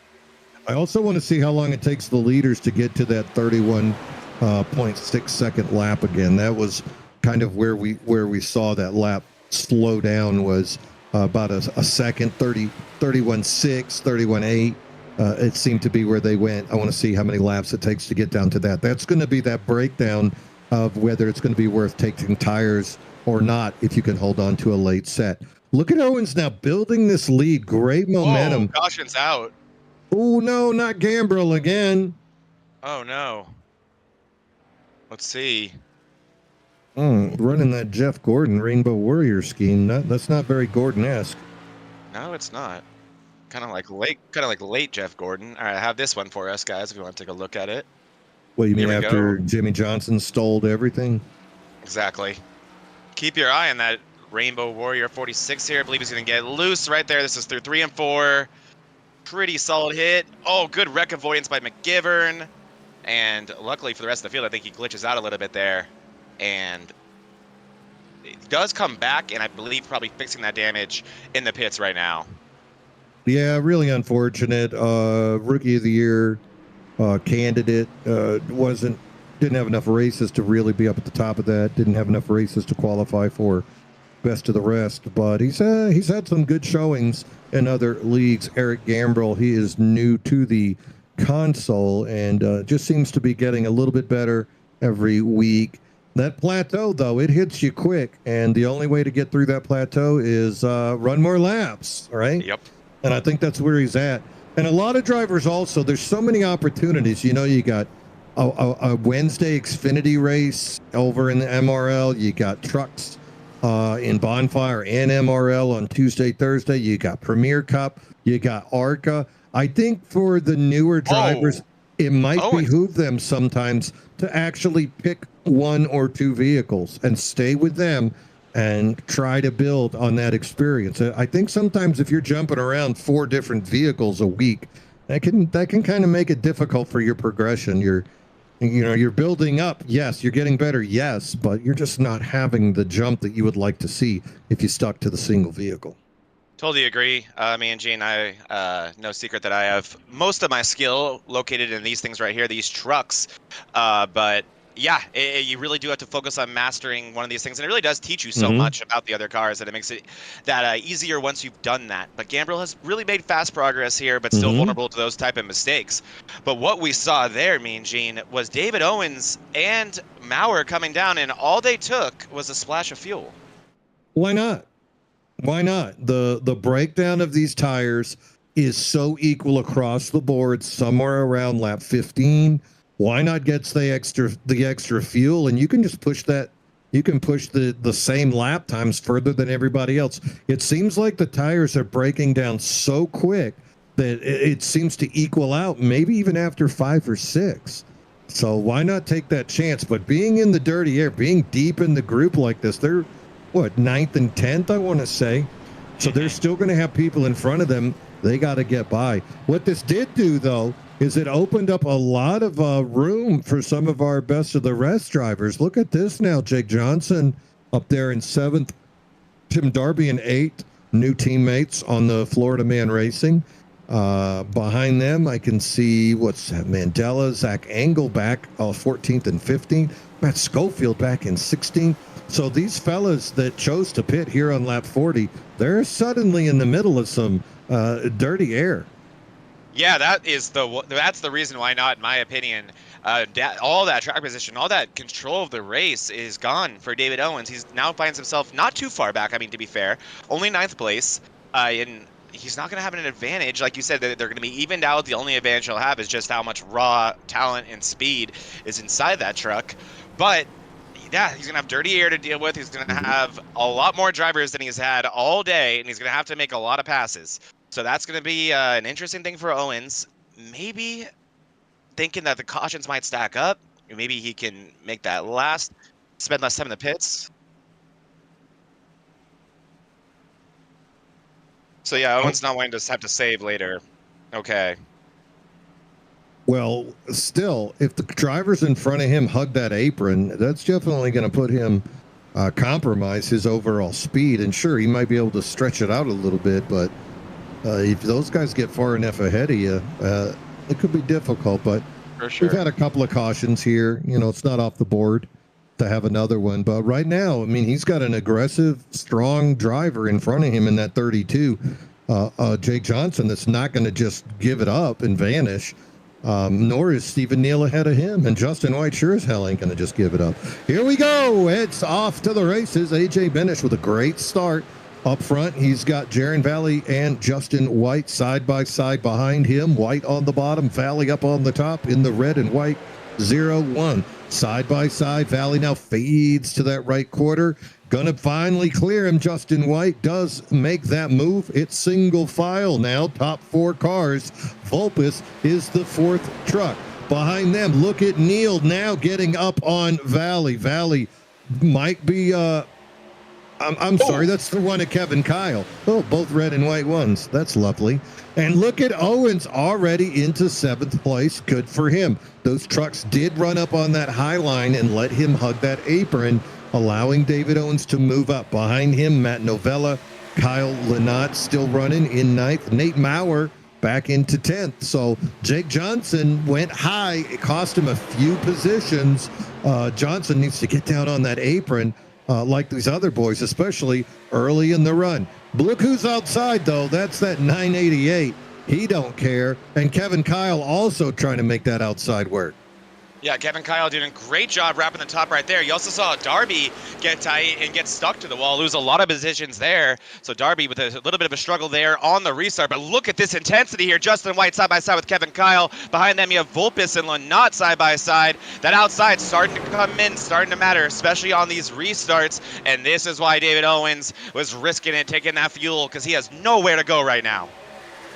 I also want to see how long it takes the leaders to get to that 31.6 second lap again. That was kind of where we saw that lap slow down, was about a second, 31.6, 31.8. It seemed to be where they went. I want to see how many laps it takes to get down to that. That's going to be that breakdown of whether it's going to be worth taking tires or not if you can hold on to a late set. Look at Owens now building this lead. Great momentum. Whoa, caution's out. Oh, no, not Gambrel again. Oh, no. Let's see. Running that Jeff Gordon Rainbow Warrior scheme. That's not very Gordon-esque. No, it's not. Kind of like late Jeff Gordon. All right, I have this one for us, guys, if you want to take a look at it. What, you mean Here we after go. Jimmy Johnson stole everything? Exactly. Keep your eye on that Rainbow Warrior 46 here. I believe he's going to get loose right there. This is through 3 and 4. Pretty solid hit. Oh, good wreck avoidance by McGivern. And luckily for the rest of the field, I think he glitches out a little bit there. And it does come back, and I believe probably fixing that damage in the pits right now. Yeah, really unfortunate. Rookie of the Year candidate didn't have enough races to really be up at the top of that. Didn't have enough races to qualify for best of the rest. But he's had some good showings in other leagues. Eric Gambrel, he is new to the console and just seems to be getting a little bit better every week. That plateau, though, it hits you quick, and the only way to get through that plateau is run more laps, right? Yep. And I think that's where he's at. And a lot of drivers also, there's so many opportunities. You know, you got a Wednesday Xfinity race over in the MRL. You got trucks in Bonfire and MRL on Tuesday, Thursday. You got Premier Cup. You got ARCA. I think for the newer drivers, it might behoove them sometimes to actually pick 1 or 2 vehicles and stay with them and try to build on that experience. I think sometimes if you're jumping around 4 different vehicles a week, that can kind of make it difficult for your progression. You're building up. Yes, you're getting better. Yes, but you're just not having the jump that you would like to see if you stuck to the single vehicle. Totally agree. Me and Gene, no secret that I have most of my skill located in these things right here, these trucks. But yeah, you really do have to focus on mastering one of these things, and it really does teach you so much about the other cars that it makes it that easier once you've done that. But Gambrel has really made fast progress here, but still vulnerable to those type of mistakes. But what we saw there, Mean Gene, was David Owens and Maurer coming down, and all they took was a splash of fuel. Why not? Why not? The breakdown of these tires is so equal across the board, somewhere around lap 15. Why not get the extra fuel, and you can just push that. You can push the same lap times further than everybody else. It seems like the tires are breaking down so quick that it seems to equal out, maybe even after 5 or 6. So why not take that chance? But being in the dirty air, being deep in the group like this, they're 9th and 10th, I want to say. So they're still going to have people in front of them. They got to get by. What this did do, though, is it opened up a lot of room for some of our best of the rest drivers. Look at this now. Jake Johnson up there in 7th. Tim Darby in 8th. New teammates on the Florida Man Racing. Behind them, I can see, Mandela, Zach Engel back 14th and 15th. Matt Schofield back in 16th. So these fellas that chose to pit here on lap 40, they're suddenly in the middle of some dirty air. Yeah, that's the reason why not, in my opinion. All that track position, all that control of the race is gone for David Owens. He's now finds himself not too far back. I mean, to be fair, only 9th place, and he's not going to have an advantage. Like you said, they're going to be evened out. The only advantage he'll have is just how much raw talent and speed is inside that truck. But Yeah, he's going to have dirty air to deal with. He's going to have a lot more drivers than he's had all day, and he's going to have to make a lot of passes. So that's going to be an interesting thing for Owens. Maybe thinking that the cautions might stack up. Maybe he can make that last, spend less time in the pits. So yeah, Owens not wanting to have to save later. Okay. Well, still, if the drivers in front of him hug that apron, that's definitely going to put him compromise his overall speed. And sure, he might be able to stretch it out a little bit, but if those guys get far enough ahead of you, it could be difficult. But For sure. we've had a couple of cautions here. You know, it's not off the board to have another one. But right now, I mean, he's got an aggressive, strong driver in front of him in that 32, Jake Johnson, that's not going to just give it up and vanish. Nor is Stephen Neal ahead of him, and Justin White sure as hell ain't going to just give it up. Here we go. It's off to the races. AJ Benish with a great start up front. He's got Jaron Valley and Justin White side by side behind him. White on the bottom, Valley up on the top in the red and white 0-1. Side by side, Valley now fades to that right quarter. Gonna finally clear him. Justin White does make that move. It's single file now. Top 4 cars. Vulpes is the 4th truck. Behind them, look at Neal now getting up on Valley. Valley might be, I'm sorry, that's the one at Kevin Kyle. Oh, both red and white ones. That's lovely. And look at Owens already into 7th place. Good for him. Those trucks did run up on that high line and let him hug that apron, allowing David Owens to move up. Behind him, Matt Novella, Kyle Lynott still running in 9th. Nate Maurer back into 10th. So Jake Johnson went high. It cost him a few positions. Johnson needs to get down on that apron like these other boys, especially early in the run. Look who's outside, though. That's that 988. He don't care. And Kevin Kyle also trying to make that outside work. Yeah, Kevin Kyle doing a great job wrapping the top right there. You also saw Darby get tight and get stuck to the wall, lose a lot of positions there. So Darby with a little bit of a struggle there on the restart. But look at this intensity here. Justin White side by side with Kevin Kyle. Behind them, you have Vulpes and Lynott side by side. That outside starting to come in, starting to matter, especially on these restarts. And this is why David Owens was risking it, taking that fuel, because he has nowhere to go right now.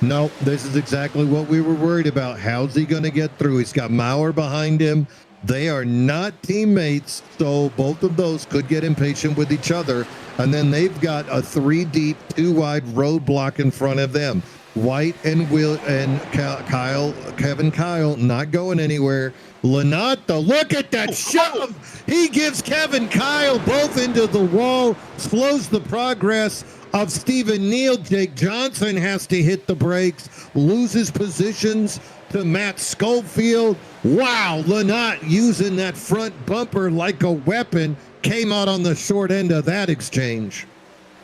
No, this is exactly what we were worried about. How's he going to get through? He's got Maurer behind him. They are not teammates, so both of those could get impatient with each other. And then they've got a 3 deep, 2 wide roadblock in front of them. White and Kevin Kyle not going anywhere. Lynott, look at that shove. He gives Kevin Kyle both into the wall, slows the progress of Stephen Neal. Jake Johnson has to hit the brakes, loses positions to Matt Schofield. Wow, Lynott using that front bumper like a weapon, came out on the short end of that exchange.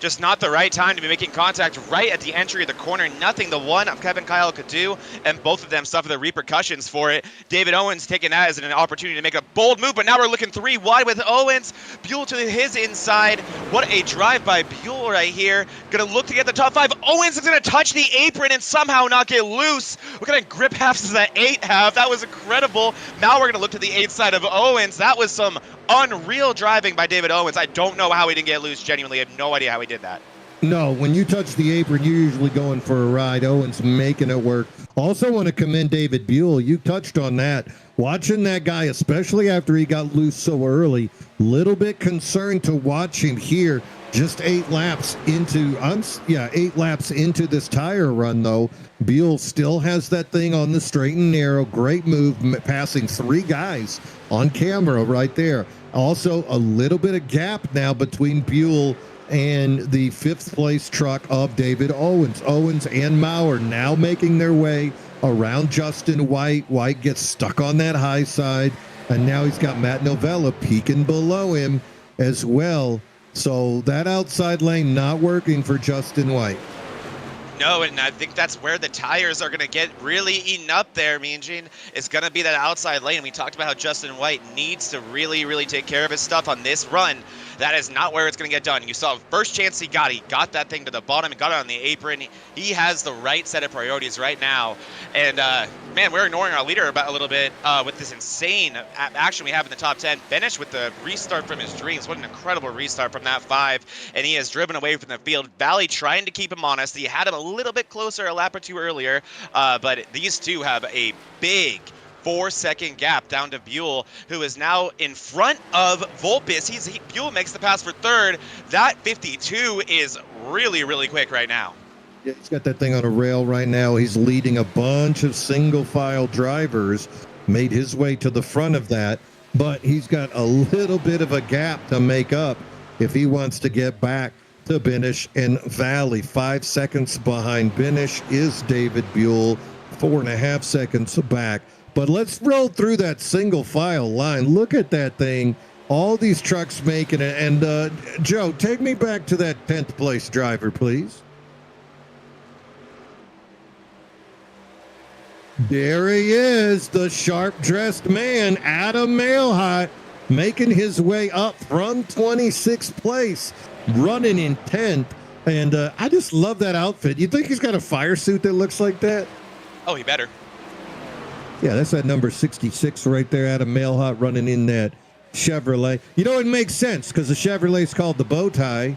Just not the right time to be making contact right at the entry of the corner. Nothing the one of Kevin Kyle could do, and both of them suffer the repercussions for it. David Owens taking that as an opportunity to make a bold move, but now we're looking 3 wide with Owens. Buell to his inside. What a drive by Buell right here. Gonna look to get the top 5. Owens is gonna touch the apron and somehow not get loose. What kind of grip halves does that 8 have? That was incredible. Now we're gonna look to the 8 side of Owens. That was some unreal driving by David Owens. I don't know how he didn't get loose. Genuinely, I have no idea how he did that. No, when you touch the apron, you're usually going for a ride. Owens making it work. Also want to commend David Buell. You touched on that. Watching that guy, especially after he got loose so early, little bit concerned to watch him here. Just 8 laps into, 8 laps into this tire run, though. Buell still has that thing on the straight and narrow. Great move, passing 3 guys on camera right there. Also, a little bit of gap now between Buell and the 5th place truck of David Owens. Owens and Maurer now making their way around Justin White. White gets stuck on that high side, and now he's got Matt Novella peeking below him as well. So that outside lane not working for Justin White. No, and I think that's where the tires are going to get really eaten up there, Mean Gene. It's going to be that outside lane. We talked about how Justin White needs to really, really take care of his stuff on this run. That is not where it's going to get done. You saw first chance he got that thing to the bottom and got it on the apron. He has the right set of priorities right now. And Man, we're ignoring our leader about a little bit with this insane action we have in the top 10. Finished with the restart from his dreams. What an incredible restart from that 5. And he has driven away from the field. Valley trying to keep him honest. He had him a little bit closer a lap or two earlier. But these two have a big 4-second gap down to Buell, who is now in front of Vulpes. Buell makes the pass for third. That 52 is really, really quick right now. Yeah, he's got that thing on a rail right now. He's leading a bunch of single file drivers, made his way to the front of that, but he's got a little bit of a gap to make up if he wants to get back to Benish and Valley. 5 seconds behind Benish is David Buell, 4.5 seconds back. But let's roll through that single file line. Look at that thing. All these trucks making it. And Joe, take me back to that 10th place driver, please. There he is, the sharp-dressed man, Adam Mailhot, making his way up from 26th place, running in 10th. And I just love that outfit. You think he's got a fire suit that looks like that? Oh, he better. Yeah, that's that number 66 right there, Adam Mailhot, running in that Chevrolet. You know, it makes sense because the Chevrolet's called the bow tie,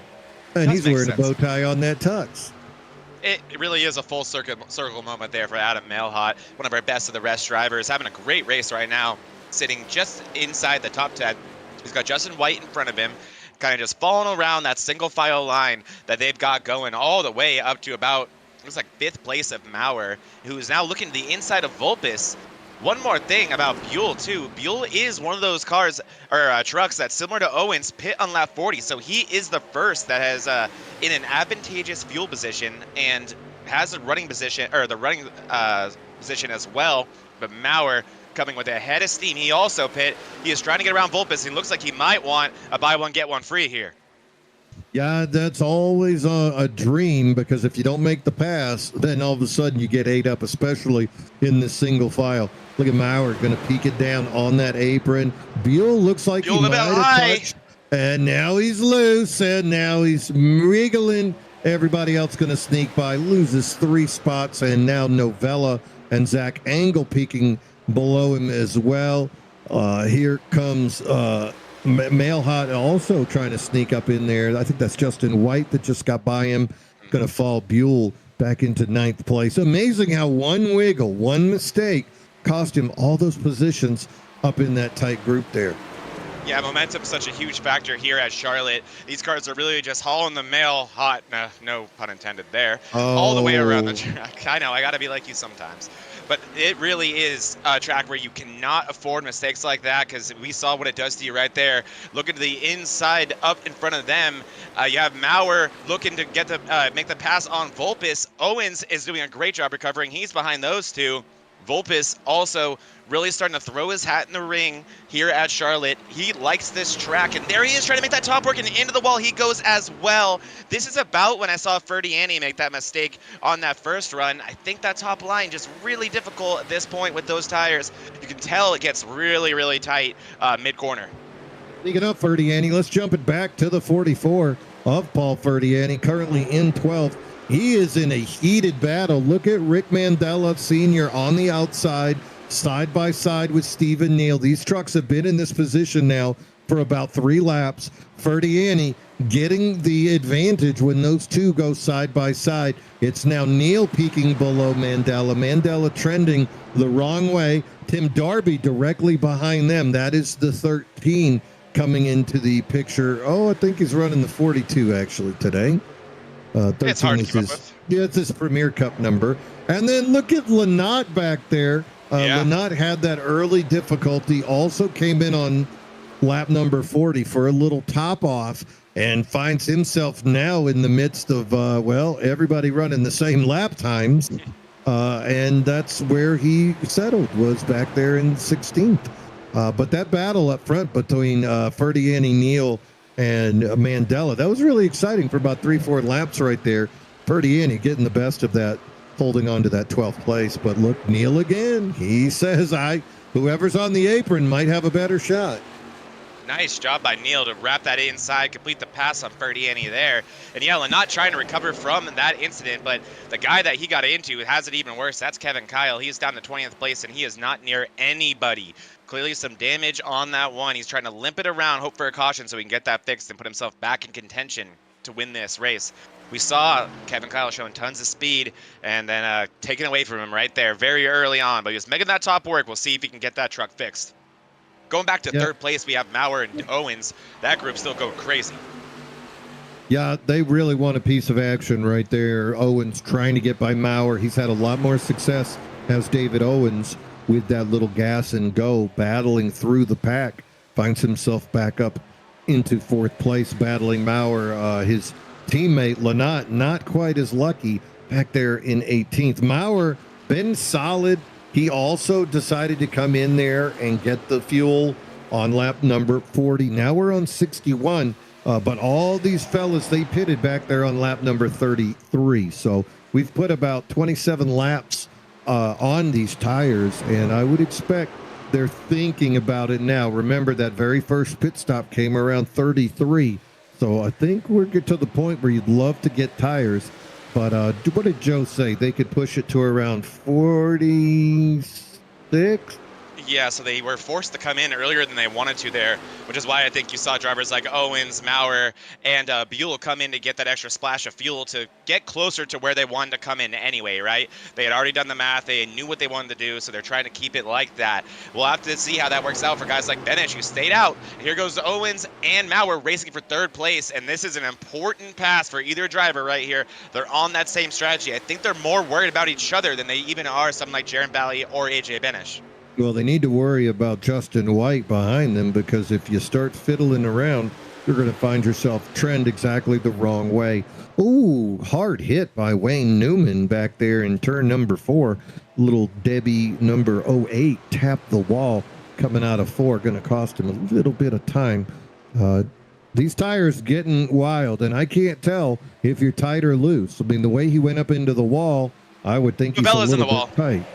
and he's wearing a bow tie on that tux. It really is a full circle moment there for Adam Mailhot, one of our best of the rest drivers, having a great race right now, sitting just inside the top 10. He's got Justin White in front of him, kind of just following around that single file line that they've got going all the way up to about, looks like 5th place of Maurer, who is now looking to the inside of Vulpes. One more thing about Buell, too. Buell is one of those cars or trucks that's similar to Owens, pit on lap 40. So he is the first that has in an advantageous fuel position and has a running position or the running position as well. But Maurer coming with a head of steam. He also pit. He is trying to get around Vulpes. He looks like he might want a buy one, get one free here. Yeah, that's always a dream because if you don't make the pass, then all of a sudden you get ate up, especially in this single file. Look at Maurer going to peek it down on that apron. Buell looks like he might have touched, and now he's loose, and now he's wriggling. Everybody else going to sneak by, loses 3 spots, and now Novella and Zach Angle peeking below him as well. Here comes Mailhot also trying to sneak up in there. I think that's Justin White that just got by him. Going to fall Buell back into 9th place. Amazing how one wiggle, one mistake cost him all those positions up in that tight group there. Yeah, momentum's such a huge factor here at Charlotte. These cars are really just hauling the mail hot, no pun intended there, all the way around the track. I know, I got to be like you sometimes. But it really is a track where you cannot afford mistakes like that because we saw what it does to you right there. Look at the inside up in front of them. You have Maurer looking to get the make the pass on Vulpes. Owens is doing a great job recovering. He's behind those two. Vulpes also really starting to throw his hat in the ring here at Charlotte. He likes this track, and there he is trying to make that top work, and into the wall he goes as well. This is about when I saw Ferdiani make that mistake on that first run. I think that top line just really difficult at this point with those tires. You can tell it gets really, really tight mid-corner. Speaking of Ferdiani, let's jump it back to the 44 of Paul Ferdiani, currently in 12th. He is in a heated battle. Look at Rick Mandela Sr. on the outside, side by side with Stephen Neal. These trucks have been in this position now for about 3 laps. Ferdiani getting the advantage when those two go side by side. It's now Neal peaking below Mandela. Mandela trending the wrong way. Tim Darby directly behind them. That is the 13 coming into the picture. Oh, I think he's running the 42 actually today. 13 it's hard to keep up with. Yeah, it's his Premier Cup number. And then look at Lynott back there. Lynott had that early difficulty, also came in on lap number 40 for a little top off and finds himself now in the midst of, everybody running the same lap times. And that's where he settled, was back there in 16th. But that battle up front between Ferdiani, Neal, and Mandela, that was really exciting for about 3-4 laps right there. Ferdiani getting the best of that, holding on to that 12th place. But look, Neal again. He says, whoever's on the apron might have a better shot. Nice job by Neil to wrap that inside, complete the pass on Ferdiani there. And yeah, not trying to recover from that incident, but the guy that he got into has it even worse. That's Kevin Kyle. He's down to 20th place, and he is not near anybody. Clearly some damage on that one. He's trying to limp it around, hope for a caution so he can get that fixed and put himself back in contention to win this race. We saw Kevin Kyle showing tons of speed and then taken away from him right there very early on, but he was making that top work. We'll see if he can get that truck fixed. Going back to third place, we have Maurer and Owens. That group still going crazy. Yeah, they really want a piece of action right there. Owens trying to get by Maurer. He's had a lot more success as David Owens with that little gas and go, battling through the pack. Finds himself back up into fourth place, battling Maurer. His teammate, Lanat, not quite as lucky, back there in 18th. Maurer, been solid. He also decided to come in there and get the fuel on lap number 40. Now we're on 61, but all these fellas, they pitted back there on lap number 33. So we've put about 27 laps on these tires, and I would expect they're thinking about it now. Remember, that very first pit stop came around 33. So I think we're get to the point where you'd love to get tires. But what did Joe say? They could push it to around 46? Yeah, so they were forced to come in earlier than they wanted to there, which is why I think you saw drivers like Owens, Maurer, and Buell come in to get that extra splash of fuel to get closer to where they wanted to come in anyway, right? They had already done the math. They knew what they wanted to do, so they're trying to keep it like that. We'll have to see how that works out for guys like Benish, who stayed out. Here goes Owens and Maurer racing for third place, and this is an important pass for either driver right here. They're on that same strategy. I think they're more worried about each other than they even are something like Jaron Bally or AJ Benish. Well, they need to worry about Justin White behind them, because if you start fiddling around, you're going to find yourself trend exactly the wrong way. Ooh, hard hit by Wayne Newman back there in turn number 4. Little Debbie number 08 tapped the wall coming out of 4. Going to cost him a little bit of time. These tires getting wild, and I can't tell if you're tight or loose. I mean, the way he went up into the wall, I would think he's a little bit tight.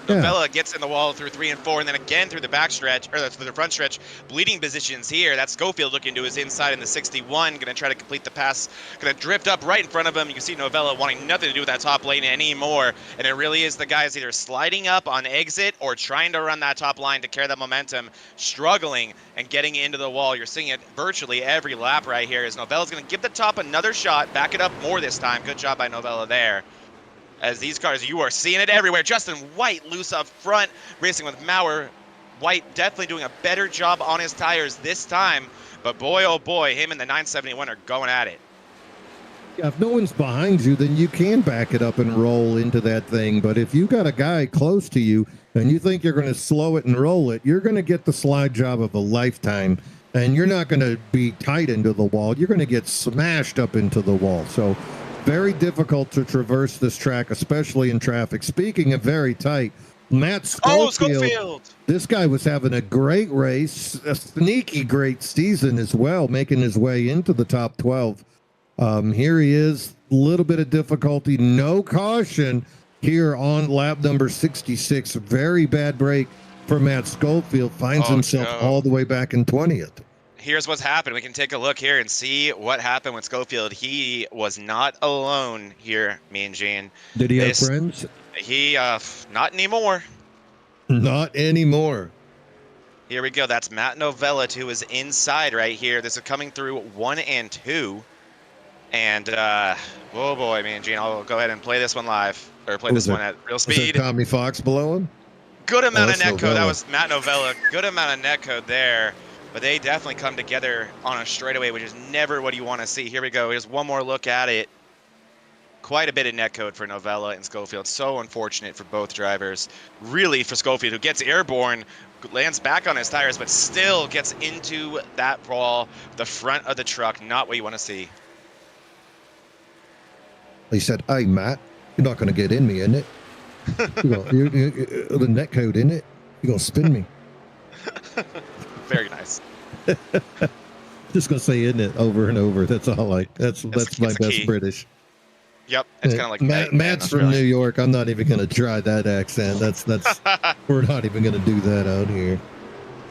Novella gets in the wall through 3 and 4, and then again through the back stretch, or through the front stretch. Bleeding positions here. That's Schofield looking to his inside in the 61. Going to try to complete the pass. Going to drift up right in front of him. You can see Novella wanting nothing to do with that top lane anymore. And it really is the guys either sliding up on exit or trying to run that top line to carry that momentum, struggling and getting into the wall. You're seeing it virtually every lap right here as Novella's going to give the top another shot, back it up more this time. Good job by Novella there. As these cars, you are seeing it everywhere. Justin White loose up front, racing with Maurer. White definitely doing a better job on his tires this time. But boy, oh boy, him and the 971 are going at it. Yeah, if no one's behind you, then you can back it up and roll into that thing. But if you got a guy close to you and you think you're going to slow it and roll it, you're going to get the slide job of a lifetime. And you're not going to be tight into the wall. You're going to get smashed up into the wall. So very difficult to traverse this track, especially in traffic. Speaking of very tight, Matt Schofield. This guy was having a great race, a sneaky great season as well, making his way into the top 12. Here he is, a little bit of difficulty, no caution here on lap number 66. Very bad break for Matt Schofield, finds himself all the way back in 20th. Here's what's happened. We can take a look here and see what happened with Schofield. He was not alone here, Mean Gene. Did he have friends? He, not anymore. Not anymore. Here we go. That's Matt Novella, who is inside right here. This is coming through 1 and 2. And, oh boy, Mean Gene, I'll go ahead and play this one live. Or play this one at real speed. Tommy Fox below him? Good amount of netcode. That was Matt Novella. Good amount of netcode there. But they definitely come together on a straightaway, which is never what you want to see. Here we go. Here's one more look at it. Quite a bit of netcode for Novella and Schofield. So unfortunate for both drivers. Really for Schofield, who gets airborne, lands back on his tires, but still gets into that wall, the front of the truck. Not what you want to see. He said, "Hey, Matt, you're not going to get in me, isn't it? The netcode, isn't it? You're going to spin me." Very nice. Just gonna say "isn't it" over and over. That's all that's my best key. British. Yep, it's kind of like Matt's from New York. I'm not even gonna try that accent. That's we're not even gonna do that out here.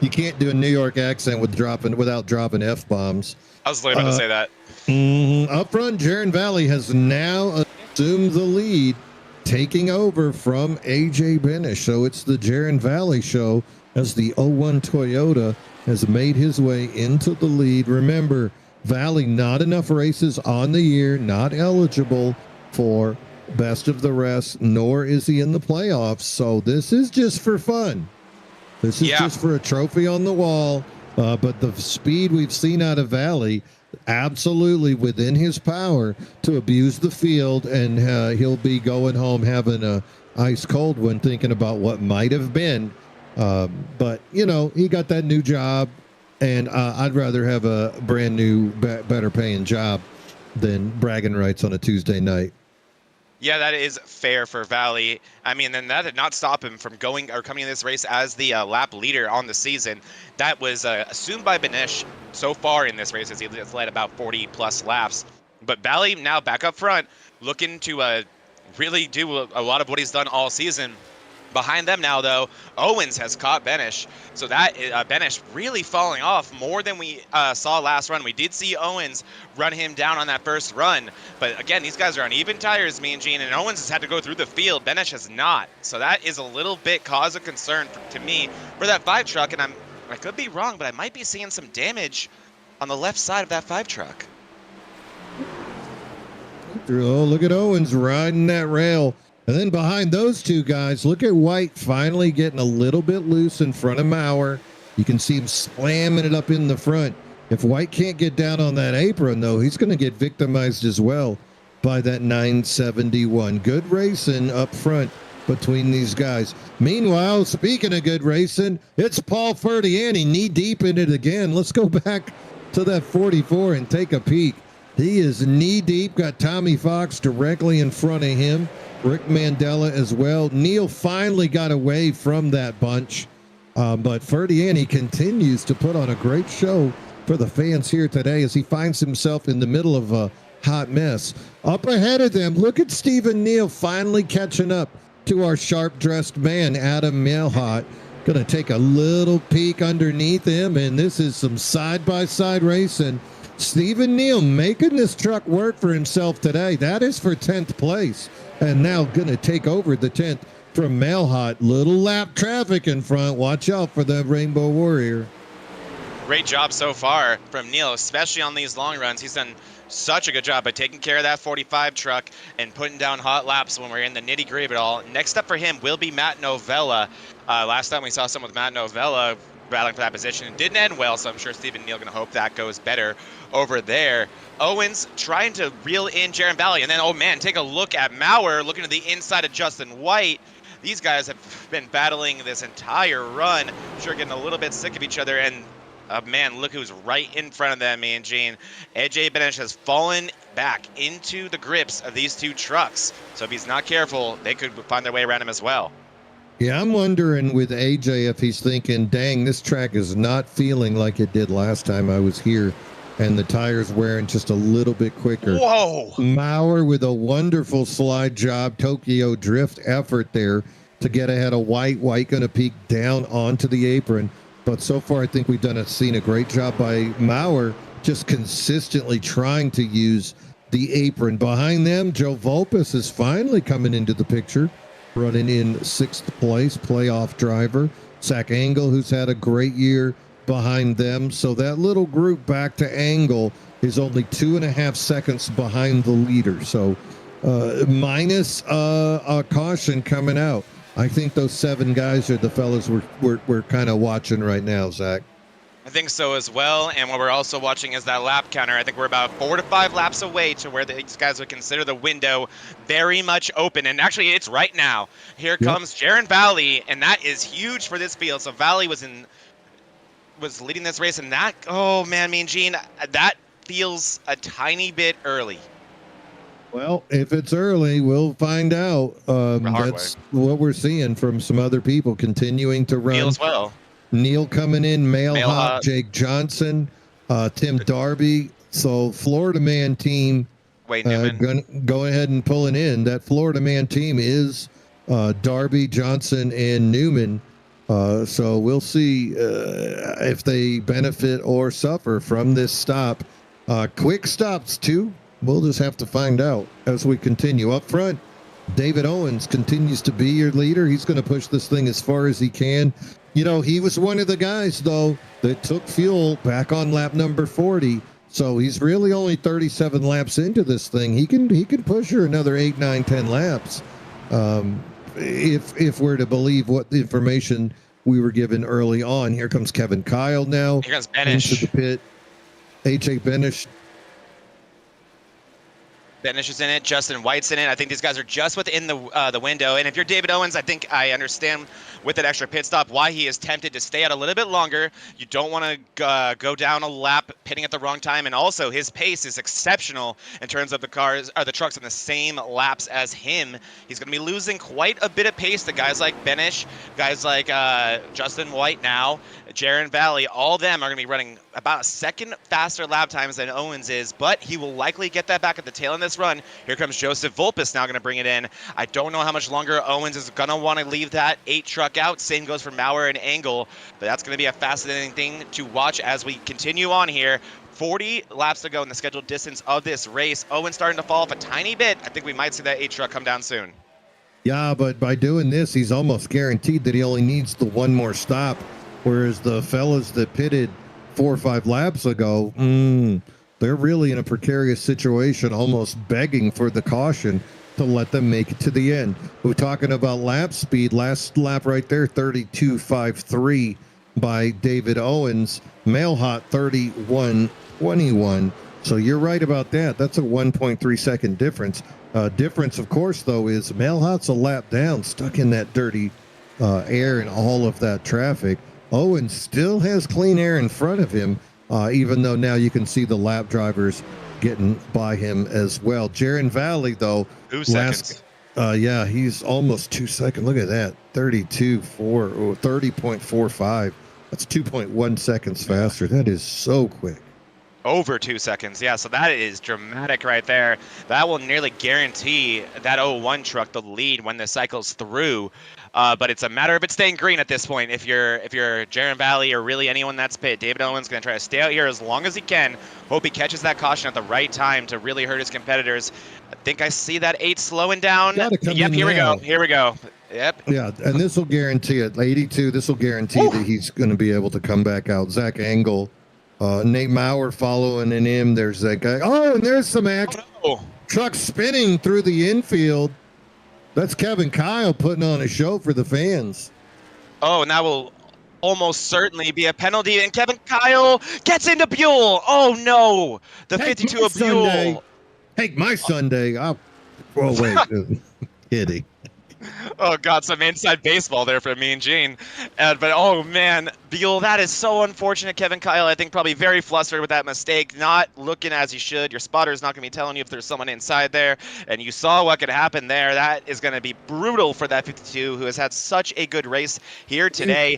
You can't do a New York accent without dropping F-bombs. I was literally about to say that. Up front, Jaron Valley has now assumed the lead, taking over from AJ Benish. So it's the Jaron Valley show as the 01 Toyota has made his way into the lead. Remember, Valley, not enough races on the year, not eligible for best of the rest, nor is he in the playoffs. So this is just for fun. This is just for a trophy on the wall. But the speed we've seen out of Valley, absolutely within his power to abuse the field, and he'll be going home having a ice cold one, thinking about what might have been. But, you know, he got that new job, and I'd rather have a brand new, better paying job than bragging rights on a Tuesday night. Yeah, that is fair for Valley. I mean, then that did not stop him from coming in this race as the lap leader on the season. That was assumed by Benish so far in this race, as he has led about 40 plus laps. But Valley now back up front, looking to really do a lot of what he's done all season. Behind them now, though, Owens has caught Benish. So that Benish really falling off more than we saw last run. We did see Owens run him down on that first run. But again, these guys are on even tires, Mean Gene, and Owens has had to go through the field. Benish has not. So that is a little bit cause of concern to me for that 5 truck. And I could be wrong, but I might be seeing some damage on the left side of that 5 truck. Oh, look at Owens riding that rail. And then behind those two guys, look at White finally getting a little bit loose in front of Maurer. You can see him slamming it up in the front. If White can't get down on that apron, though, he's going to get victimized as well by that 971. Good racing up front between these guys. Meanwhile, speaking of good racing, it's Paul Ferdiani knee deep in it again. Let's go back to that 44 and take a peek. He is knee deep, got Tommy Fox directly in front of him. Rick Mandela as well. Neil finally got away from that bunch, but Ferdiani continues to put on a great show for the fans here today as he finds himself in the middle of a hot mess. Up ahead of them, look at Stephen Neal finally catching up to our sharp-dressed man, Adam Mailhot. Going to take a little peek underneath him, and this is some side-by-side racing. Stephen Neal making this truck work for himself today. That is for 10th place. And now going to take over the 10th from Mailhot. Little lap traffic in front. Watch out for the Rainbow Warrior. Great job so far from Neil, especially on these long runs. He's done such a good job by taking care of that 45 truck and putting down hot laps when we're in the nitty-gritty of it all. Next up for him will be Matt Novella. Last time we saw someone with Matt Novella battling for that position. It didn't end well, so I'm sure Stephen Neal going to hope that goes better over there. Owens trying to reel in Jaron Valley, and then, oh man, take a look at Maurer looking to the inside of Justin White. These guys have been battling this entire run, sure getting a little bit sick of each other, and man, look who's right in front of them, man, Gene. AJ Benish has fallen back into the grips of these two trucks, so if he's not careful, they could find their way around him as well. Yeah, I'm wondering with AJ if he's thinking, dang, this track is not feeling like it did last time I was here, and the tires wearing just a little bit quicker. Whoa! Maurer with a wonderful slide job, Tokyo drift effort there to get ahead of White. White going to peek down onto the apron. But so far, I think we've seen a great job by Maurer, just consistently trying to use the apron. Behind them, Joe Volpus is finally coming into the picture, running in 6th place, playoff driver. Zach Engel, who's had a great year behind them. So that little group back to Engel is only 2.5 seconds behind the leader. So minus a caution coming out. I think those 7 guys are the fellas we're kind of watching right now, Zach. I think so as well, and what we're also watching is that lap counter. I think we're about 4 to 5 laps away to where these guys would consider the window very much open, and actually it's right now. Here comes Jaron Valley, and that is huge for this field. So Valley was leading this race, and that, oh man, Mean Gene, that feels a tiny bit early. Well, if it's early, we'll find out. That's what we're seeing from some other people continuing to run. Neil as well. Neil coming in, Mailhot, Jake Johnson, Tim Darby. So Florida Man team gonna go ahead and pulling in. That Florida Man team is Darby, Johnson, and Newman. So we'll see if they benefit or suffer from this stop. Quick stops, too. We'll just have to find out as we continue. Up front, David Owens continues to be your leader. He's going to push this thing as far as he can. You know, he was one of the guys, though, that took fuel back on lap number 40. So he's really only 37 laps into this thing. He can push her another 8, 9, 10 laps. If we're to believe what the information we were given early on. Here comes Kevin Kyle now. Here comes Benish. Into the pit. AJ Benish. Benish is in it. Justin White's in it. I think these guys are just within the window. And if you're David Owens, I think I understand with that extra pit stop why he is tempted to stay out a little bit longer. You don't want to go down a lap pitting at the wrong time. And also, his pace is exceptional in terms of the cars or the trucks in the same laps as him. He's going to be losing quite a bit of pace to guys like Benish, guys like Justin White now, Jaron Valley. All of them are going to be running about a second faster lap times than Owens is, but he will likely get that back at the tail end of this run. Here comes Joseph Volpus now going to bring it in. I don't know how much longer Owens is going to want to leave that 8 truck out. Same goes for Maurer and Engel, but that's going to be a fascinating thing to watch as we continue on here. 40 laps to go in the scheduled distance of this race. Owens starting to fall off a tiny bit. I think we might see that 8 truck come down soon. Yeah, but by doing this, he's almost guaranteed that he only needs the one more stop, whereas the fellas that pitted 4 or 5 laps ago, they're really in a precarious situation, almost begging for the caution to let them make it to the end. We're talking about lap speed. Last lap right there, 32.53 by David Owens. Mailhot 31.21. So you're right about that. That's a 1.3 second difference. Difference, of course, though, is Mailhot's a lap down, stuck in that dirty air and all of that traffic. Owens still has clean air in front of him, even though now you can see the lap drivers getting by him as well. Jaron Valley, though, 2 seconds. Yeah, he's almost 2 seconds. Look at that, 30.45. That's 2.1 seconds faster. That is so quick. Over 2 seconds. Yeah, so that is dramatic right there. That will nearly guarantee that 01 truck the lead when the cycle's through. But it's a matter of it staying green at this point. If you're Jaron Valley or really anyone that's pit, David Owens going to try to stay out here as long as he can. Hope he catches that caution at the right time to really hurt his competitors. I think I see that 8 slowing down. Yep, here we go. Here we go. Yep. Yeah, and this will guarantee it. 82, this will guarantee that he's going to be able to come back out. Zach Engel. Nate Maurer following in him. There's that guy. Oh, and there's some action. Truck spinning through the infield. That's Kevin Kyle putting on a show for the fans. Oh, and that will almost certainly be a penalty. And Kevin Kyle gets into Buell. Oh, no. The 52 of Buell. Hey, my Sunday. Oh, wait. Kidding. Oh, God, some inside baseball there for me and Gene. But, oh, man, Buell, that is so unfortunate. Kevin Kyle, I think, probably very flustered with that mistake, not looking as he should. Your spotter's not going to be telling you if there's someone inside there. And you saw what could happen there. That is going to be brutal for that 52, who has had such a good race here today.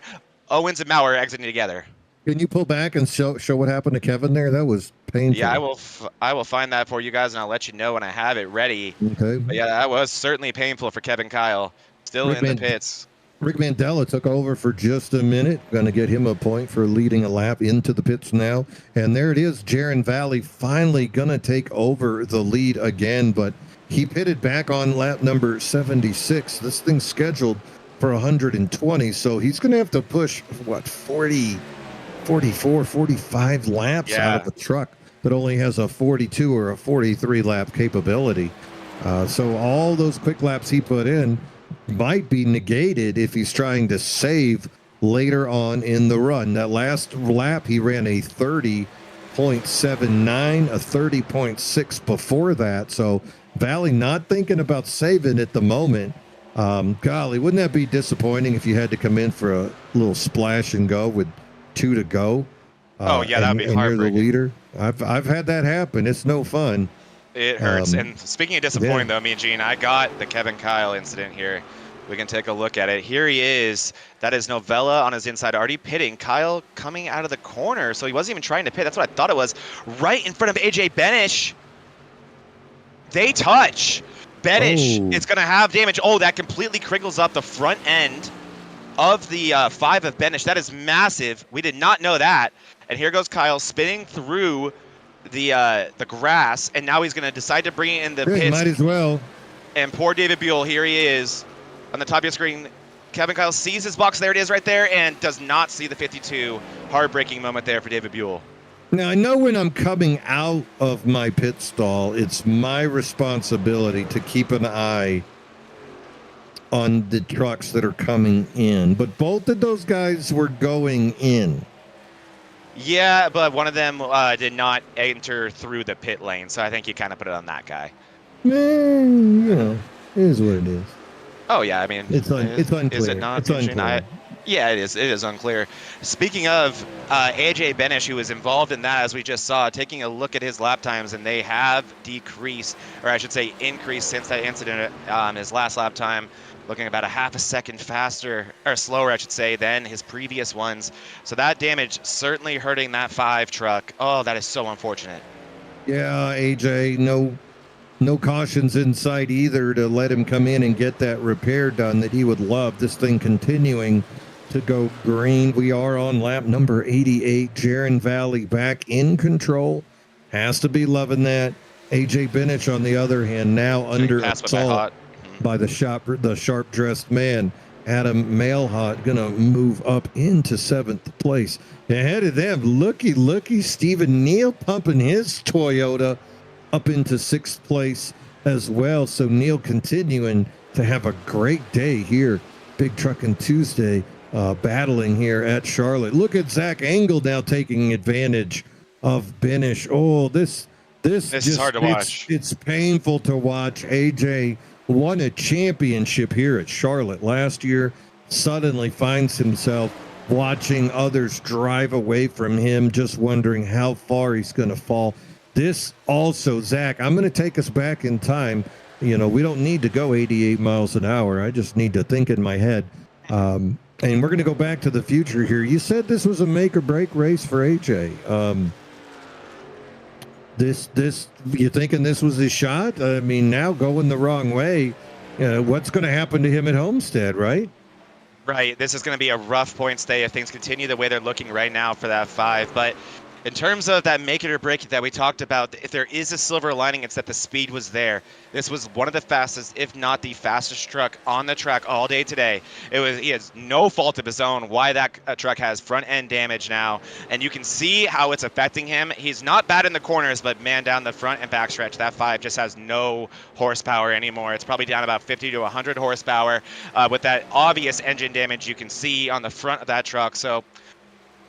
Owens and Maurer exiting together. Can you pull back and show what happened to Kevin there? That was painful. Yeah, I will find that for you guys, and I'll let you know when I have it ready. Okay. But yeah, that was certainly painful for Kevin Kyle. Still in the pits. Rick Mandela took over for just a minute. Going to get him a point for leading a lap into the pits now. And there it is. Jaron Valley finally going to take over the lead again, but he pitted back on lap number 76. This thing's scheduled for 120, so he's going to have to push, 44, 45 laps out of the truck that only has a 42 or a 43 lap capability. So all those quick laps he put in might be negated if he's trying to save later on in the run. That last lap, he ran a 30.79, a 30.6 before that. So Valley not thinking about saving at the moment. Golly, wouldn't that be disappointing if you had to come in for a little splash and go with 2 to go? Oh yeah, that'd be heartbreaking. You're the leader. I've had that happen. It's no fun. It hurts. And speaking of disappointing, though, me and Gene, I got the Kevin Kyle incident here. We can take a look at it. Here he is. That is Novella on his inside, already pitting. Kyle coming out of the corner, so he wasn't even trying to pit. That's what I thought it was. Right in front of AJ Benish. They touch. Benish is going to have damage. Oh, that completely crinkles up the front end of the 5 of Benish. That is massive. We did not know that. And here goes Kyle spinning through the grass, and now he's going to decide to bring it in the Good, pits. might as well. And poor David Buell, here he is on the top of your screen. Kevin Kyle sees his box. There it is right there, and does not see the 52. Heartbreaking moment there for David Buell. Now, I know when I'm coming out of my pit stall, it's my responsibility to keep an eye on the trucks that are coming in. But both of those guys were going in. Yeah, but one of them did not enter through the pit lane, so I think you kind of put it on that guy. It is what it is. Oh, yeah, I mean, It's unclear. Is it not? It's unclear. Yeah, it is. It is unclear. Speaking of AJ Benish, who was involved in that, as we just saw, taking a look at his lap times, and they have decreased, or I should say increased, since that incident. His last lap time looking about a half a second faster, or slower, I should say, than his previous ones. So that damage certainly hurting that 5 truck. Oh, that is so unfortunate. Yeah, AJ, no cautions in sight either to let him come in and get that repair done that he would love. This thing continuing to go green. We are on lap number 88. Jaron Valley back in control. Has to be loving that. AJ Benish, on the other hand, now under assault by the sharp-dressed man. Adam Mailhot gonna move up into 7th place. Ahead of them, looky, Stephen Neal pumping his Toyota up into 6th place as well. So Neal continuing to have a great day here. Big Truckin' Tuesday battling here at Charlotte. Look at Zach Engel now taking advantage of Benish. Oh, this is hard to watch. It's painful to watch. AJ won a championship here at Charlotte last year, suddenly finds himself watching others drive away from him, just wondering how far he's going to fall. This also, Zach, I'm going to take us back in time. We don't need to go 88 miles an hour. I just need to think in my head. And we're going to go back to the future here. You said this was a make or break race for AJ. You thinking this was his shot? I mean, now going the wrong way. What's going to happen to him at Homestead, right? Right. This is going to be a rough points day if things continue the way they're looking right now for that 5. But in terms of that make it or break it that we talked about, if there is a silver lining, it's that the speed was there. This was one of the fastest, if not the fastest truck on the track all day today. He has no fault of his own why that truck has front end damage now, and you can see how it's affecting him. He's not bad in the corners, but man, down the front and back stretch, that 5 just has no horsepower anymore. It's probably down about 50 to 100 horsepower with that obvious engine damage you can see on the front of that truck. So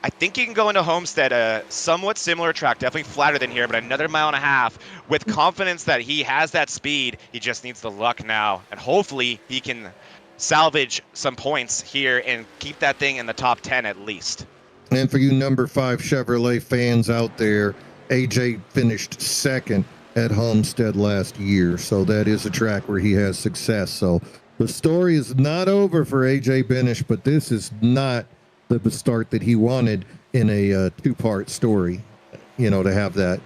I think he can go into Homestead, a somewhat similar track, definitely flatter than here, but another 1.5 miles with confidence that he has that speed. He just needs the luck now, and hopefully he can salvage some points here and keep that thing in the top 10 at least. And for you number 5 Chevrolet fans out there, AJ finished 2nd at Homestead last year, so that is a track where he has success. So the story is not over for AJ Benish, but this is not the start that he wanted in a 2-part story, to have that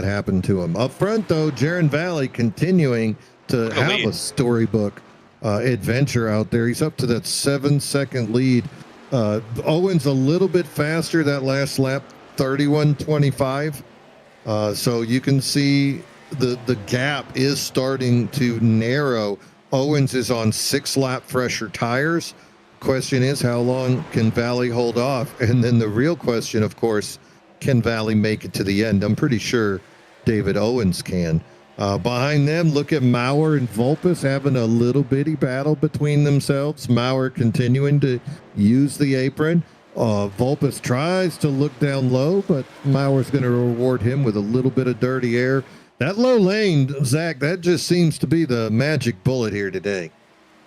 happen to him. Up front, though, Jaron Valley continuing to have a storybook adventure out there. He's up to that 7-second lead. Owens a little bit faster that last lap, 31.25. So you can see the gap is starting to narrow. Owens is on 6-lap fresher tires. Question is, how long can Valley hold off? And then the real question, of course, can Valley make it to the end? I'm pretty sure David Owens can. Behind them, look at Maurer and Vulpes having a little bitty battle between themselves. Maurer continuing to use the apron. Vulpes tries to look down low, but Maurer's going to reward him with a little bit of dirty air. That low lane, Zach, that just seems to be the magic bullet here today.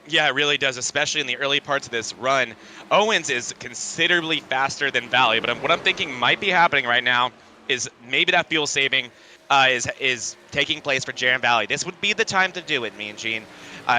Yeah, it really does, especially in the early parts of this run. Owens is considerably faster than Valley, but what I'm thinking might be happening right now is maybe that fuel saving is taking place for Jaron Valley. This would be the time to do it, Mean Gene.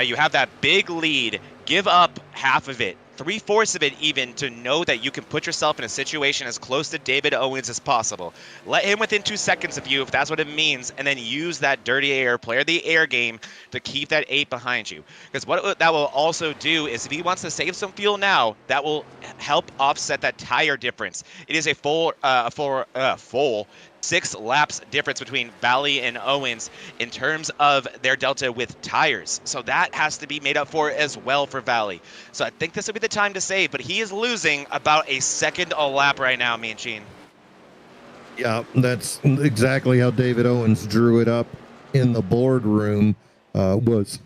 You have that big lead. Give up half of it. 3/4 of it even to know that you can put yourself in a situation as close to David Owens as possible. Let him within 2 seconds of you if that's what it means, and then use that dirty air, play the air game to keep that 8 behind you. Because what that will also do is if he wants to save some fuel now, that will help offset that tire difference. It is a full 6 laps difference between Valley and Owens in terms of their delta with tires. So that has to be made up for as well for Valley. So I think this will be the time to save, but he is losing about a second a lap right now, Mean Gene. Yeah, that's exactly how David Owens drew it up in the boardroom. Was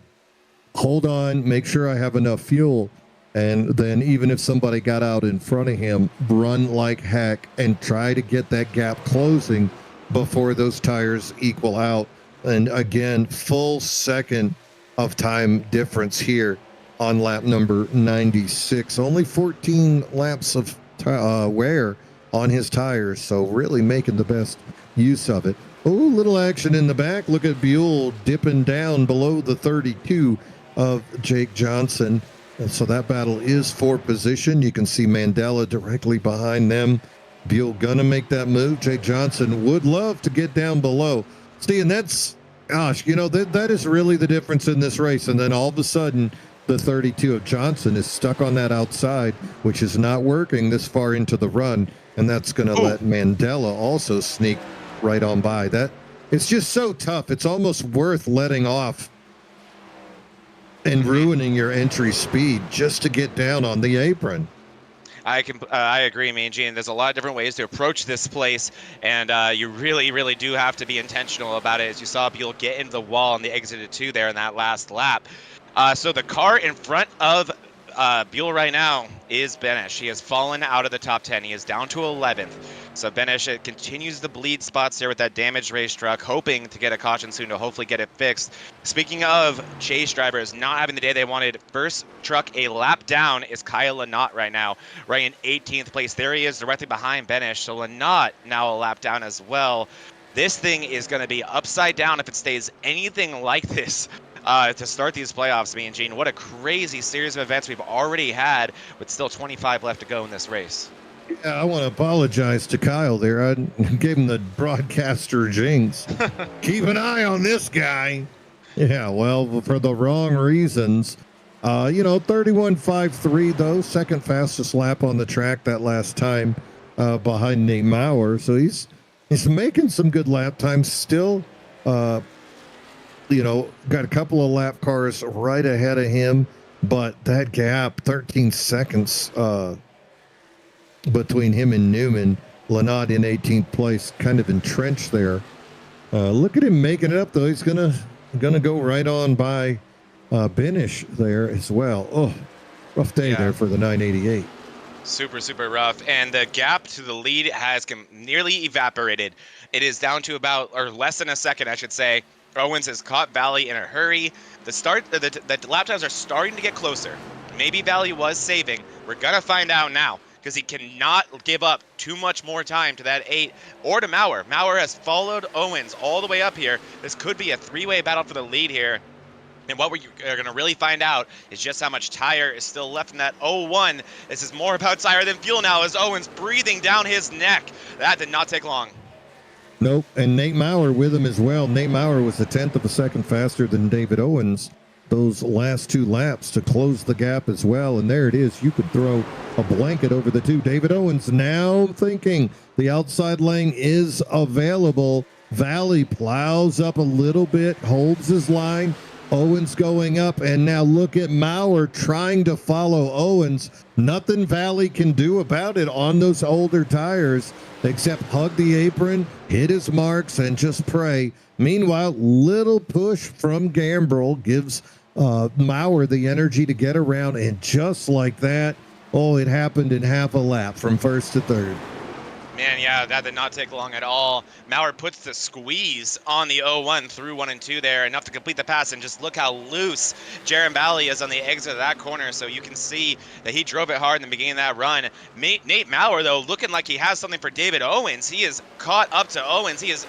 hold on, make sure I have enough fuel, and then even if somebody got out in front of him, run like heck and try to get that gap closing before those tires equal out. And again, full second of time difference here on lap number 96. Only 14 laps of wear on his tires, so really making the best use of it. Oh, little action in the back. Look at Buell dipping down below the 32 of Jake Johnson. And so that battle is for position. You can see Mandela directly behind them. Buell gonna make that move. Jake Johnson would love to get down below. See, and that's, gosh, you know, that is really the difference in this race. And then all of a sudden, the 32 of Johnson is stuck on that outside, which is not working this far into the run. And that's going to let Mandela also sneak right on by. That it's just so tough. It's almost worth letting off and ruining your entry speed just to get down on the apron. I agree, Mean Gene. There's a lot of different ways to approach this place, and you really do have to be intentional about it. As you saw Buell get into the wall on the exit of 2 there in that last lap. So the car in front of Buell right now is Benish. He has fallen out of the top 10. He is down to 11th. So Benish continues the bleed spots there with that damaged race truck, hoping to get a caution soon to hopefully get it fixed. Speaking of chase drivers not having the day they wanted, first truck a lap down is Kyle Lynott right now, right in 18th place. There he is directly behind Benish. So Lynott now a lap down as well. This thing is going to be upside down if it stays anything like this. To start these playoffs, Mean Gene. What a crazy series of events we've already had with still 25 left to go in this race. Yeah, I want to apologize to Kyle there. I gave him the broadcaster jinx. Keep an eye on this guy. Yeah, well, for the wrong reasons. 31.53 though, second fastest lap on the track that last time behind Nate Maurer. So he's making some good lap times still. Got a couple of lap cars right ahead of him, but that gap, 13 seconds between him and Newman. Lynott in 18th place, kind of entrenched there. Look at him making it up though. He's gonna go right on by Benish there as well. Oh, rough day there for the 988. Super rough, and the gap to the lead has nearly evaporated. It is down to about, or less than a second, I should say. Owens has caught Valley in a hurry. The lap times are starting to get closer. Maybe Valley was saving. We're gonna find out now, because he cannot give up too much more time to that 8 or to Maurer. Maurer has followed Owens all the way up here. This could be a 3-way battle for the lead here. And what we are going to really find out is just how much tire is still left in that 0-1. This is more about tire than fuel now, as Owens breathing down his neck. That did not take long. Nope, and Nate Maurer with him as well. Nate Maurer was a 10th of a second faster than David Owens those last 2 laps to close the gap as well. And there it is. You could throw a blanket over the 2. David Owens now thinking the outside lane is available. Valley plows up a little bit, holds his line. Owens going up, and now look at Maurer trying to follow Owens. Nothing Valley can do about it on those older tires except hug the apron, hit his marks, and just pray. Meanwhile, little push from Gambrel gives Maurer the energy to get around, and just like that, it happened in half a lap from first to third. Man, yeah, that did not take long at all. Maurer puts the squeeze on the 0-1 through 1 and 2 there, enough to complete the pass, and just look how loose Jaron Valley is on the exit of that corner, so you can see that he drove it hard in the beginning of that run. Nate Maurer, though, looking like he has something for David Owens. He is caught up to Owens. He is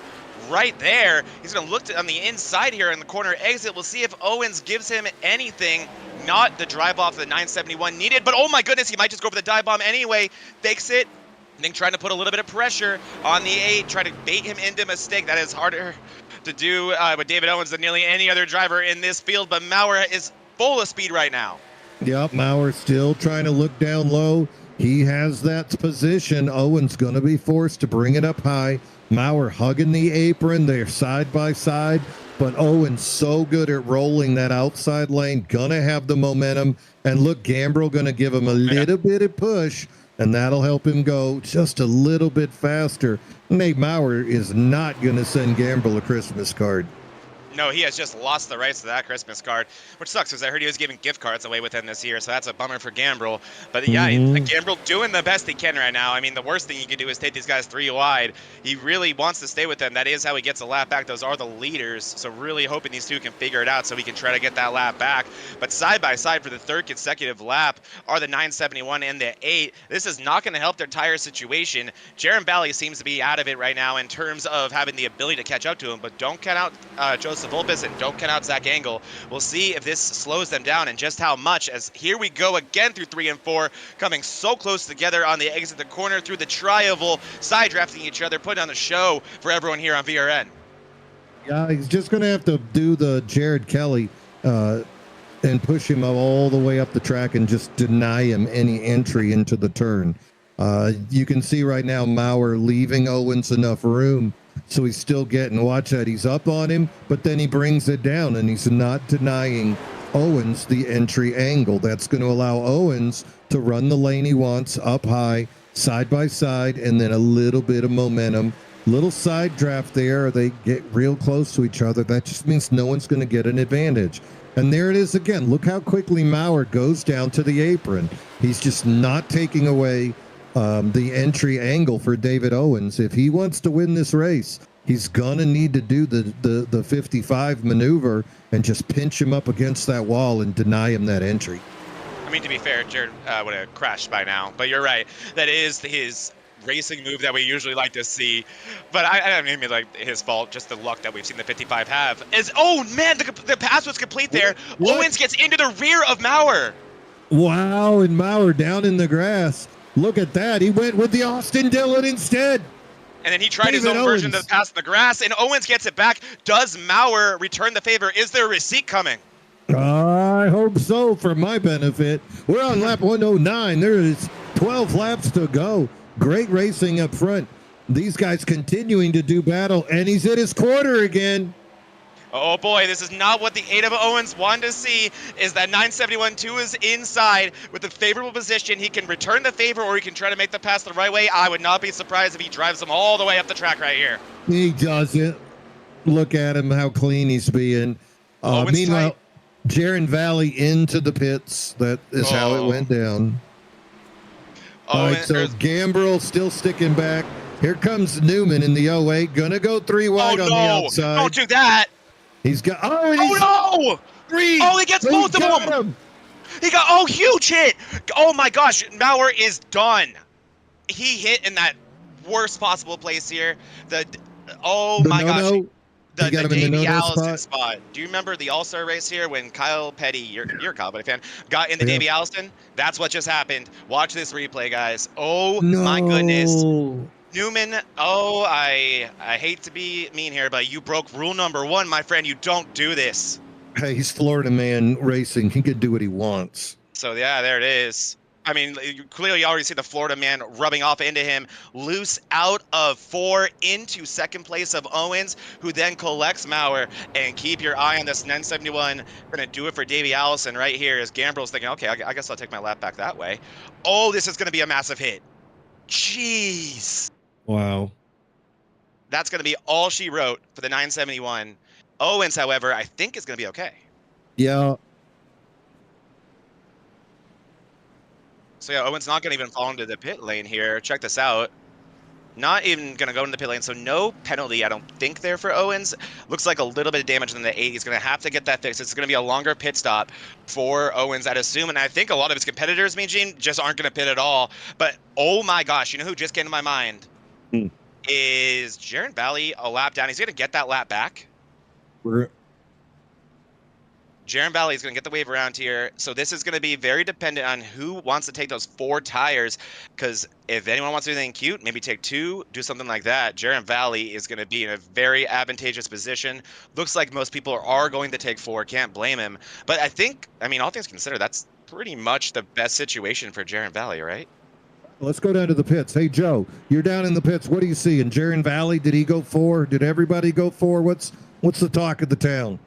right there. He's going to look on the inside here in the corner exit. We'll see if Owens gives him anything. not the drive off the 971 needed, but oh my goodness, he might just go for the dive bomb anyway. Fakes it. I think trying to put a little bit of pressure on the 8, try to bait him into a mistake. That is harder to do with David Owens than nearly any other driver in this field, but Maurer is full of speed right now. Yep, Maurer still trying to look down low. He has that position. Owens going to be forced to bring it up high. Maurer hugging the apron. They're side by side. But Owens so good at rolling that outside lane. Going to have the momentum. And look, Gambrel going to give him a little bit of push. And that'll help him go just a little bit faster. Nate Maurer is not going to send Gambrel a Christmas card. No, he has just lost the rights to that Christmas card, which sucks because I heard he was giving gift cards away with him this year, so that's a bummer for Gambrel. But yeah, Gambrel doing the best he can right now. I mean, the worst thing he can do is take these guys 3 wide. He really wants to stay with them. That is how he gets a lap back. Those are the leaders, so really hoping these two can figure it out so he can try to get that lap back. But side by side for the 3rd consecutive lap are the 971 and the 8. This is not going to help their tire situation. Jaron Valley seems to be out of it right now in terms of having the ability to catch up to him, but don't count out Joseph Volpes and don't count out Zach Engel. We'll see if this slows them down and just how much, as here we go again through 3 and 4, coming so close together on the exit the corner through the tri-oval, side drafting each other, putting on the show for everyone here on VRN. Yeah, he's just going to have to do the Jared Kelly and push him all the way up the track and just deny him any entry into the turn. You can see right now Maurer leaving Owens enough room. So he's still getting, watch that, he's up on him, but then he brings it down and he's not denying Owens the entry angle. That's going to allow Owens to run the lane he wants up high, side by side, and then a little bit of momentum. Little side draft there. They get real close to each other. That just means no one's going to get an advantage. And there it is again. Look how quickly Maurer goes down to the apron. He's just not taking away the entry angle for David Owens. If he wants to win this race, he's gonna need to do the 55 maneuver and just pinch him up against that wall and deny him that entry. I mean, to be fair, Jared would have crashed by now, but you're right. That is his racing move that we usually like to see. But I don't mean like his fault, just the luck that we've seen the 55 have. Oh man, the pass was complete there. What? Owens gets into the rear of Maurer. Wow, and Maurer down in the grass. Look at that. He went with the Austin Dillon instead. And then he tried his own version to pass the grass, and Owens gets it back. Does Maurer return the favor? Is there a receipt coming? I hope so, for my benefit. We're on lap 109. There is 12 laps to go. Great racing up front. These guys continuing to do battle, and he's at his quarter again. Oh boy, this is not what the 8 of Owens wanted to see, is that 971-2 is inside with a favorable position. He can return the favor or he can try to make the pass the right way. I would not be surprised if he drives them all the way up the track right here. He doesn't. Look at him, how clean he's being. Meanwhile, tight. Jaron Valley into the pits. That is how it went down. All right, so Gambrel still sticking back. Here comes Newman in the 08. Gonna go 3 wide on the outside. Don't do that. He's got. No! Three. Oh, he gets both of them. He got huge hit. Oh my gosh, Maurer is done. He hit in that worst possible place here. The Davey Allison spot. Do you remember the All-Star race here when Kyle Petty, you're a Kyle Petty fan, got in the Davey Allison? That's what just happened. Watch this replay, guys. Oh my goodness. Newman, I hate to be mean here, but you broke rule number 1, my friend. You don't do this. Hey, he's Florida man racing. He can do what he wants. So, yeah, there it is. I mean, you clearly already see the Florida man rubbing off into him. Loose out of 4 into second place of Owens, who then collects Maurer. And keep your eye on this 971. We're going to do it for Davey Allison right here as Gambrel's thinking, okay, I guess I'll take my lap back that way. Oh, this is going to be a massive hit. Jeez. Wow. That's going to be all she wrote for the 971. Owens, however, I think is going to be okay. Yeah. So, yeah, Owens not going to even fall into the pit lane here. Check this out. Not even going to go into the pit lane, so no penalty, I don't think, there for Owens. Looks like a little bit of damage in the 8. He's going to have to get that fixed. It's going to be a longer pit stop for Owens, I'd assume. And I think a lot of his competitors, Mean Gene, just aren't going to pit at all. But, oh my gosh, you know who just came to my mind? Is Jaron Valley a lap down? He's going to get that lap back. Jaron Valley is going to get the wave around here. So this is going to be very dependent on who wants to take those 4 tires. Because if anyone wants to do anything cute, maybe take 2, do something like that. Jaron Valley is going to be in a very advantageous position. Looks like most people are going to take 4. Can't blame him. But I mean, all things considered, that's pretty much the best situation for Jaron Valley, right? Let's go down to the pits. Hey, Joe, you're down in the pits. What do you see? In Jaron Valley, did he go 4? Did everybody go 4? What's the talk of the town?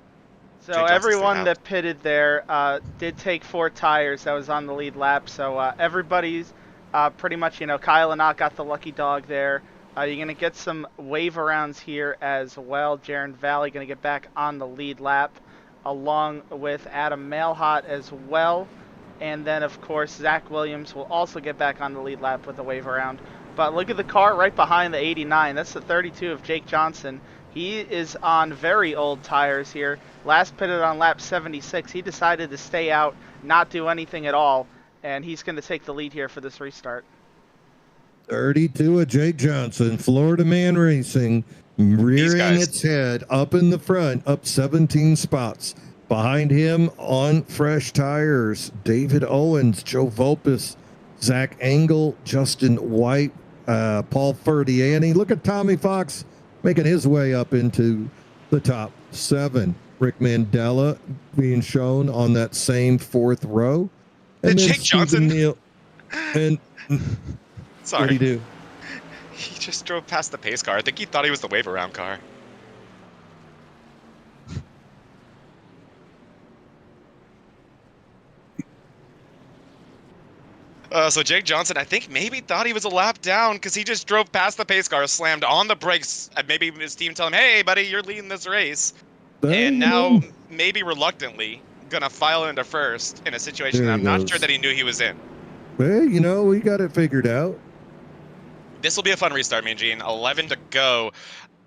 So everyone that pitted there did take 4 tires. That was on the lead lap. So everybody's pretty much, Kyle and Ott got the lucky dog there. You're going to get some wave arounds here as well. Jaron Valley going to get back on the lead lap along with Adam Mailhot as well. And then, of course, Zach Williams will also get back on the lead lap with a wave around. But look at the car right behind the 89. That's the 32 of Jake Johnson. He is on very old tires here. Last pitted on lap 76. He decided to stay out, not do anything at all, and he's going to take the lead here for this restart. 32 of Jake Johnson, Florida Man Racing, rearing its head up in the front, up 17 spots. Behind him on fresh tires, David Owens, Joe Volpis, Zach Engel, Justin White, Paul Ferdiani. Look at Tommy Fox making his way up into the top 7. Rick Mandela being shown on that same 4th row. And Jake Johnson. Neal, and sorry. What did he do? He just drove past the pace car. I think he thought he was the wave around car. So Jake Johnson, I think maybe thought he was a lap down because he just drove past the pace car, slammed on the brakes. Maybe his team told him, hey, buddy, you're leading this race. And now, maybe reluctantly, going to file into first in a situation that I'm not sure that he knew he was in. Well, we got it figured out. This will be a fun restart, Mean Gene. 11 to go.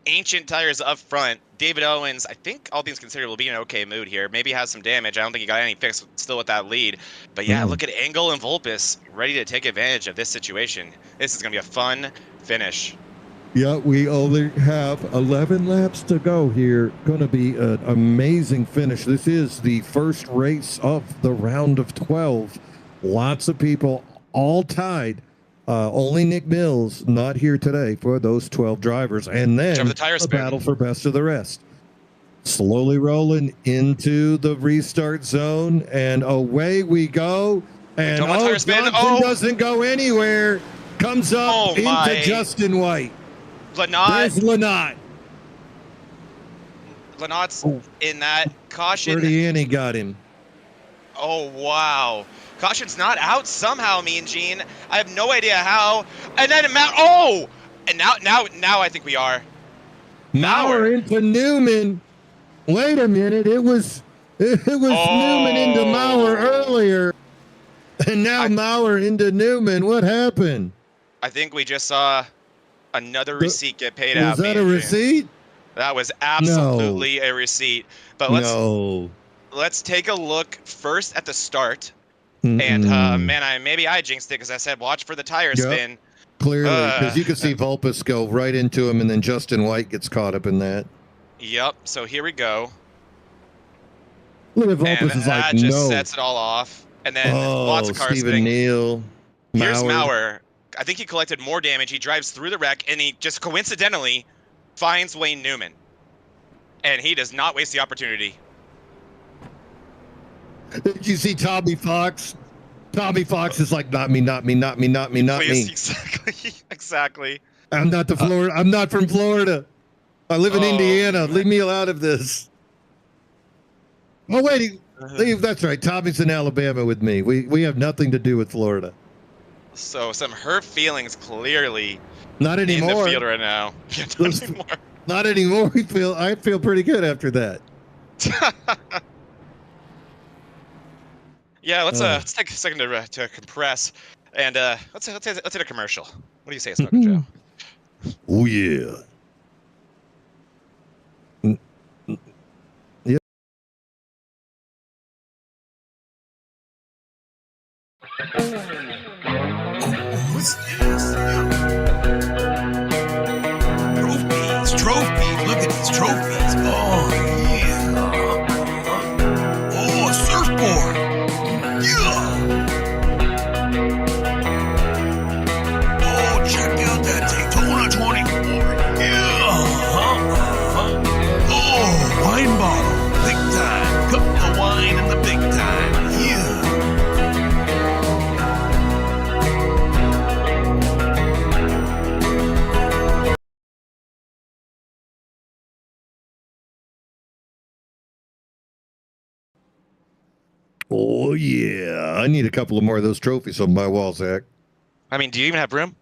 Ancient tires up front. David Owens, I think all things considered, will be in an okay mood here. Maybe has some damage. I don't think he got any fix still with that lead. But yeah, look at Engel and Volpis ready to take advantage of this situation. This is going to be a fun finish. Yeah, we only have 11 laps to go here. Going to be an amazing finish. This is the first race of the round of 12. Lots of people all tied. Only Nick Mills not here today for those 12 drivers. And then a battle for best of the rest. Slowly rolling into the restart zone. And away we go. And Johnson doesn't go anywhere. Comes up into Justin White. There's Lynott. Lynott's in that caution. Ferdiani got him. Oh, wow. Caution's not out somehow, Mean Gene. I have no idea how. And then and now I think we are. Maurer into Newman. Wait a minute. It was Newman into Maurer earlier. And now Maurer into Newman. What happened? I think we just saw another receipt get paid out. Was that a receipt? That was absolutely a receipt. But let's take a look first at the start. And maybe I jinxed it because I said watch for the tire spin. Clearly, because you can see Volpis go right into him, and then Justin White gets caught up in that. Yep. So here we go. Look at Volpis is like, that just sets it all off, and then lots of cars. Stephen Neal. Here's Maurer. I think he collected more damage. He drives through the wreck, and he just coincidentally finds Wayne Newman, and he does not waste the opportunity. Did you see Tommy Fox? Tommy Fox is like, not me, not me, not me, not me, not me. Exactly. I'm not Florida. I'm not from Florida. I live in Indiana. Leave me out of this. Oh wait, that's right. Tommy's in Alabama with me. We have nothing to do with Florida. So some hurt feelings clearly. Not anymore. In the field right now. Not anymore. Not anymore. I feel pretty good after that. Yeah, let's take a second to compress, and let's hit a commercial. What do you say, Smoking Joe? Oh yeah. Yeah. What's this? Trophies. Look at these trophies. Oh yeah. Oh yeah, I need a couple of more of those trophies on my wall, Zach. I mean, do you even have room?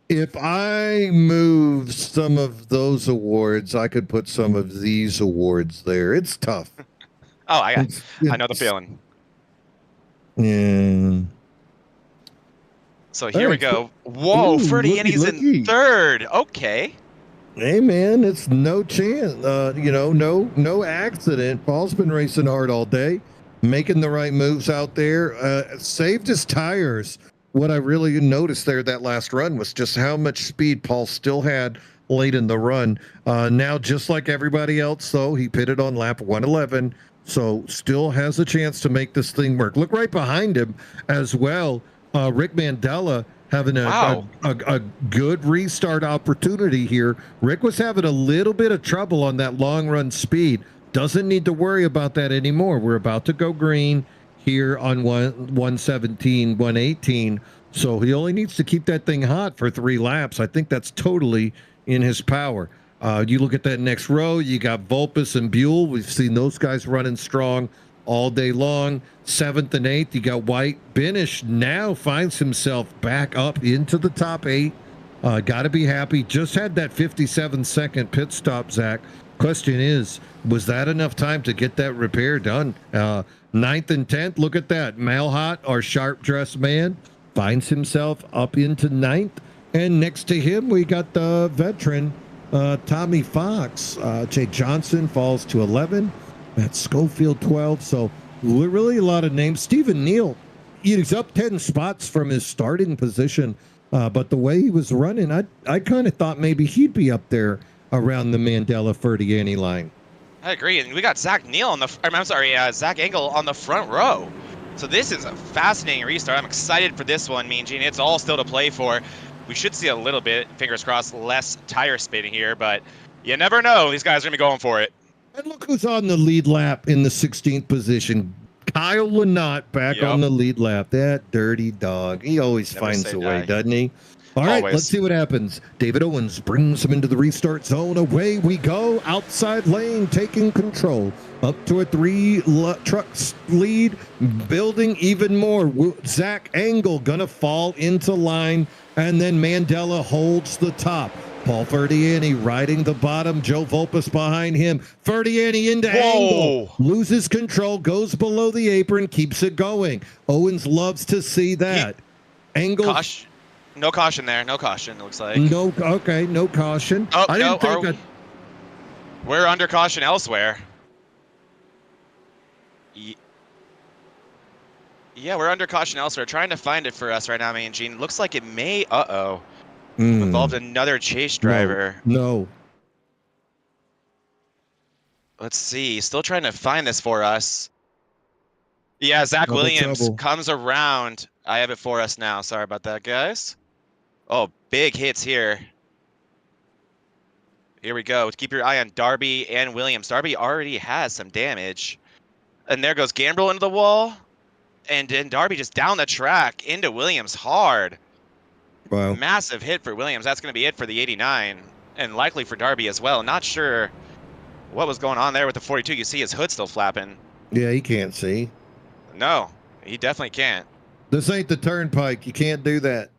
If I move some of those awards, I could put some of these awards there. It's tough. Oh, I know the It's feeling. yeah. So All here we right. go. Ooh, Whoa, Ferdiani's in looky. third. Okay. Hey man, it's no chance. No accident. Paul's been racing hard all day, making the right moves out there. Saved his tires. What I really noticed there that last run was just how much speed Paul still had late in the run. Now, just like everybody else, though, he pitted on lap 111, so still has a chance to make this thing work. Look right behind him as well. Rick Mandela having Wow. a good restart opportunity here. Rick was having a little bit of trouble on that long run speed. Doesn't need to worry about that anymore. We're about to go green here on 117, 118. So he only needs to keep that thing hot for 3 laps. I think that's totally in his power. You look at that next row, you got Vulpes and Buell. We've seen those guys running strong all day long. 7th and 8th, you got White. Benish now finds himself back up into the top 8. Got to be happy. Just had that 57-second pit stop, Zach. Question is, was that enough time to get that repair done? 9th and 10th, look at that. Malhot, our sharp-dressed man, finds himself up into 9th. And next to him, we got the veteran, Tommy Fox. Jake Johnson falls to 11. Matt Schofield 12. So really a lot of names. Stephen Neal, he's up 10 spots from his starting position. But the way he was running, I kind of thought maybe he'd be up there around the Mandela Ferdiani line. I agree. And we got Zach Neal on the, I'm sorry, Zach Engel on the front row. So this is a fascinating restart. I'm excited for this one, Mean Gene. It's all still to play for. We should see a little bit, fingers crossed, less tire spinning here, but you never know. These guys are going to be going for it. And look who's on the lead lap in the 16th position. Kyle Lynott back on the lead lap. That dirty dog. He always Never finds say a way, die. doesn't he? All right, Always. let's see what happens. David Owens brings him into the restart zone. Away we go. Outside lane taking control. Up to a 3 trucks lead. Building even more. Zach Engel going to fall into line. And then Mandela holds the top. Paul Ferdiani riding the bottom. Joe Vulpes behind him. Ferdiani into Engel. Loses control. Goes below the apron. Keeps it going. Owens loves to see that. Engel. No caution there. No caution, it looks like. No, okay, no caution. Oh, I didn't think we're under caution elsewhere. Yeah, we're under caution elsewhere. Trying to find it for us right now, Mean Gene. Looks like it may, involved another chase driver. No. Let's see. Still trying to find this for us. Yeah, Zach Williams comes around. I have it for us now. Sorry about that, guys. Oh, big hits here. Here we go. Keep your eye on Darby and Williams. Darby already has some damage. And there goes Gambrel into the wall. And then Darby just down the track into Williams hard. Wow. Massive hit for Williams. That's going to be it for the 89. And likely for Darby as well. Not sure what was going on there with the 42. You see his hood still flapping. Yeah, he can't see. No, he definitely can't. This ain't the turnpike. You can't do that.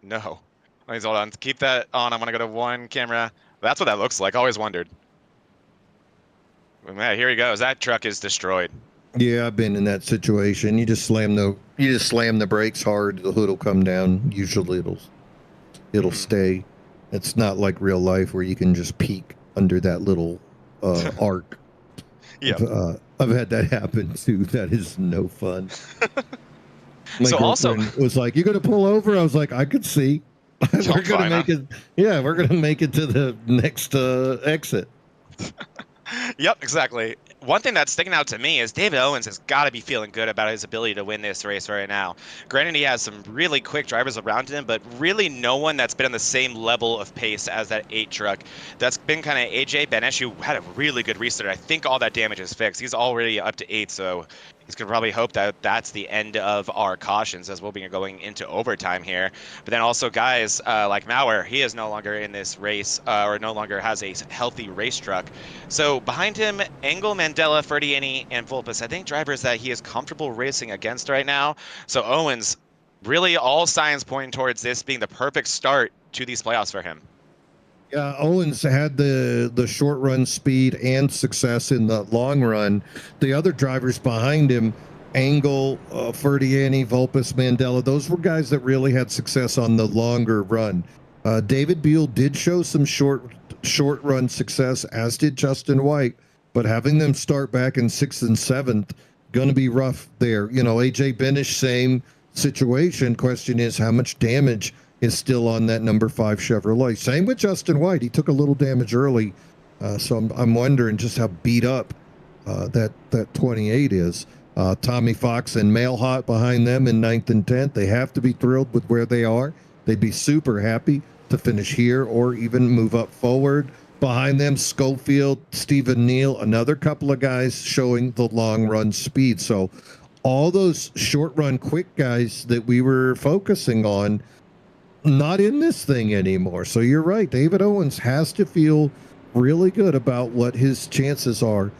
No. Please hold on. Keep that on. I'm going to go to one camera. That's what that looks like. Always wondered. Yeah, here he goes. That truck is destroyed. Yeah, I've been in that situation. You just slam the brakes hard, the hood will come down. Usually it'll stay. It's not like real life where you can just peek under that little arc. Yeah. I've had that happen too. That is no fun. My So also girlfriend was like, "You gonna pull over?" I was like, "I could see." We're gonna make it. Yeah, we're gonna make it to the next exit. Yep, exactly. One thing that's sticking out to me is David Owens has got to be feeling good about his ability to win this race right now. Granted, he has some really quick drivers around him, but really no one that's been on the same level of pace as that 8 truck. That's been kind of AJ Benesh, who had a really good restart. I think all that damage is fixed. He's already up to 8, so He's going to probably hope that that's the end of our cautions as we'll be going into overtime here. But then also guys like Mauer, he is no longer in this race or no longer has a healthy race truck. So behind him, Engel, Mandela, Ferdiani, and Vulpes, I think drivers that he is comfortable racing against right now. So Owens, really all signs pointing towards this being the perfect start to these playoffs for him. Yeah, Owens had the short run speed and success in the long run. The other drivers behind him, Engel, Ferdiani, Vulpes, Mandela, those were guys that really had success on the longer run. David Buell did show some short run success, as did Justin White, but having them start back in 6th and 7th, going to be rough there. You know, AJ Benish, same situation. Question is, how much damage is still on that number 5 Chevrolet? Same with Justin White. He took a little damage early, so I'm wondering just how beat up that 28 is. Tommy Fox and Mailhot behind them in 9th and 10th. They have to be thrilled with where they are. They'd be super happy to finish here or even move up forward. Behind them, Schofield, Stephen Neal, another couple of guys showing the long run speed. So all those short run quick guys that we were focusing on, not in this thing anymore. So you're right. David Owens has to feel really good about what his chances are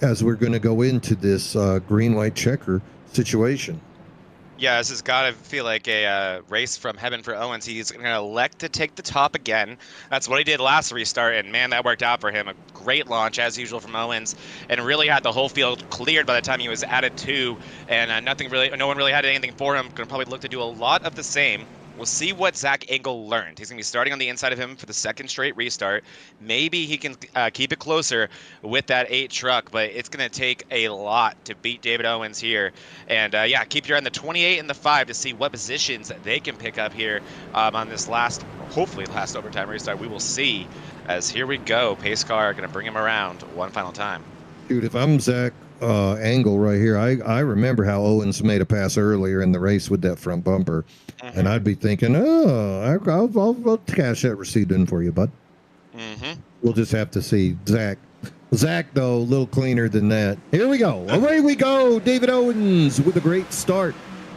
as we're going to go into this green-white checker situation. Yeah, this has got to feel like a race from heaven for Owens. He's going to elect to take the top again. That's what he did last restart, and man, that worked out for him. A great launch, as usual, from Owens, and really had the whole field cleared by the time he was added to, and no one really had anything for him. Going to probably look to do a lot of the same. We'll see what Zach Engel learned. He's going to be starting on the inside of him for the second straight restart. Maybe he can keep it closer with that 8 truck, but it's going to take a lot to beat David Owens here. And yeah, keep your eye on the 28 and the 5 to see what positions they can pick up here on this hopefully last overtime restart. We will see, as here we go. Pace car going to bring him around one final time. Dude, if I'm Zach Engel right here, I remember how Owens made a pass earlier in the race with that front bumper. Mm-hmm. And I'd be thinking, I'll cash that receipt in for you, bud. Mm-hmm. We'll just have to see. Zach, though, a little cleaner than that. Here we go. Away we go. David Owens with a great start.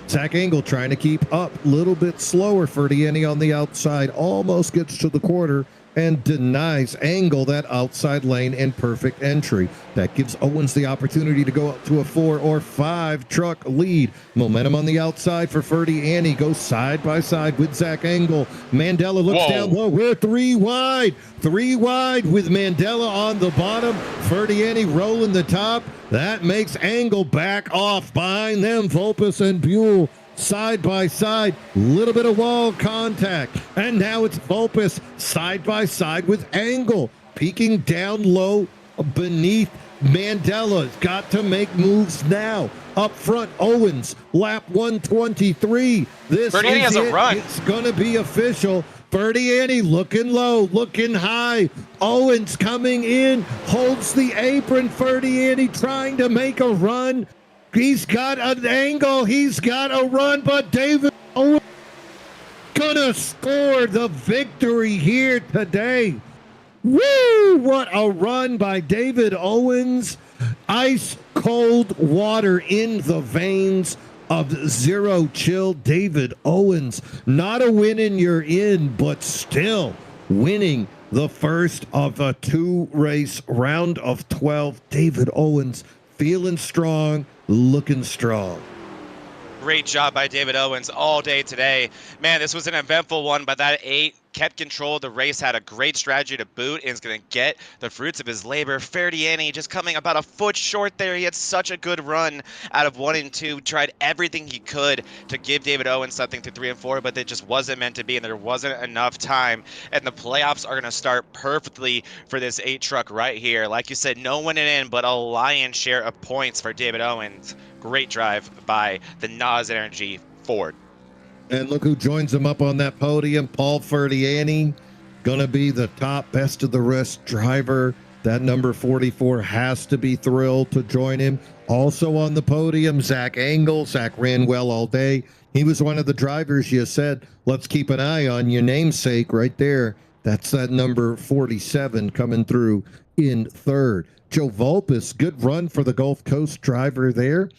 Zach Engel trying to keep up. A little bit slower. Ferdiani on the outside. Almost gets to the quarter and denies Engel that outside lane and perfect entry. That gives Owens the opportunity to go up to a 4 or 5 truck lead. Momentum on the outside for Ferdiani. Goes side by side with Zach Engel. Mandela looks down low. We're 3 wide. 3 wide with Mandela on the bottom. Ferdiani rolling the top. That makes Engel back off behind them. Vulpes and Buell side by side, little bit of wall contact, and now it's Vulpes side by side with Engel, peeking down low beneath Mandela. Got to make moves now. Up front, Owens, lap 123. This Ferdiani has a run. It's gonna be official. Ferdiani looking low, looking high. Owens coming in, holds the apron. Ferdiani trying to make a run. He's got an angle. He's got a run, but David Owens gonna score the victory here today. Woo! What a run by David Owens. Ice cold water in the veins of Zero Chill David Owens. Not a win and you're in, but still winning the first of a 2-race round of 12. David Owens feeling strong, looking strong. Great job by David Owens all day today. Man, this was an eventful one, but that 8 kept control of the race, had a great strategy to boot, and is going to get the fruits of his labor. Ferdiani just coming about a foot short there. He had such a good run out of 1 and 2, tried everything he could to give David Owens something through 3 and 4, but it just wasn't meant to be, and there wasn't enough time. And the playoffs are going to start perfectly for this 8 truck right here. Like you said, no one in, but a lion's share of points for David Owens. Great drive by the Nas Energy Ford. And look who joins him up on that podium. Paul Ferdiani, going to be the top best of the rest driver. That number 44 has to be thrilled to join him. Also on the podium, Zach Engel. Zach ran well all day. He was one of the drivers you said, let's keep an eye on. Your namesake right there. That's that number 47 coming through in third. Joe Vulpes, good run for the Gulf Coast driver there.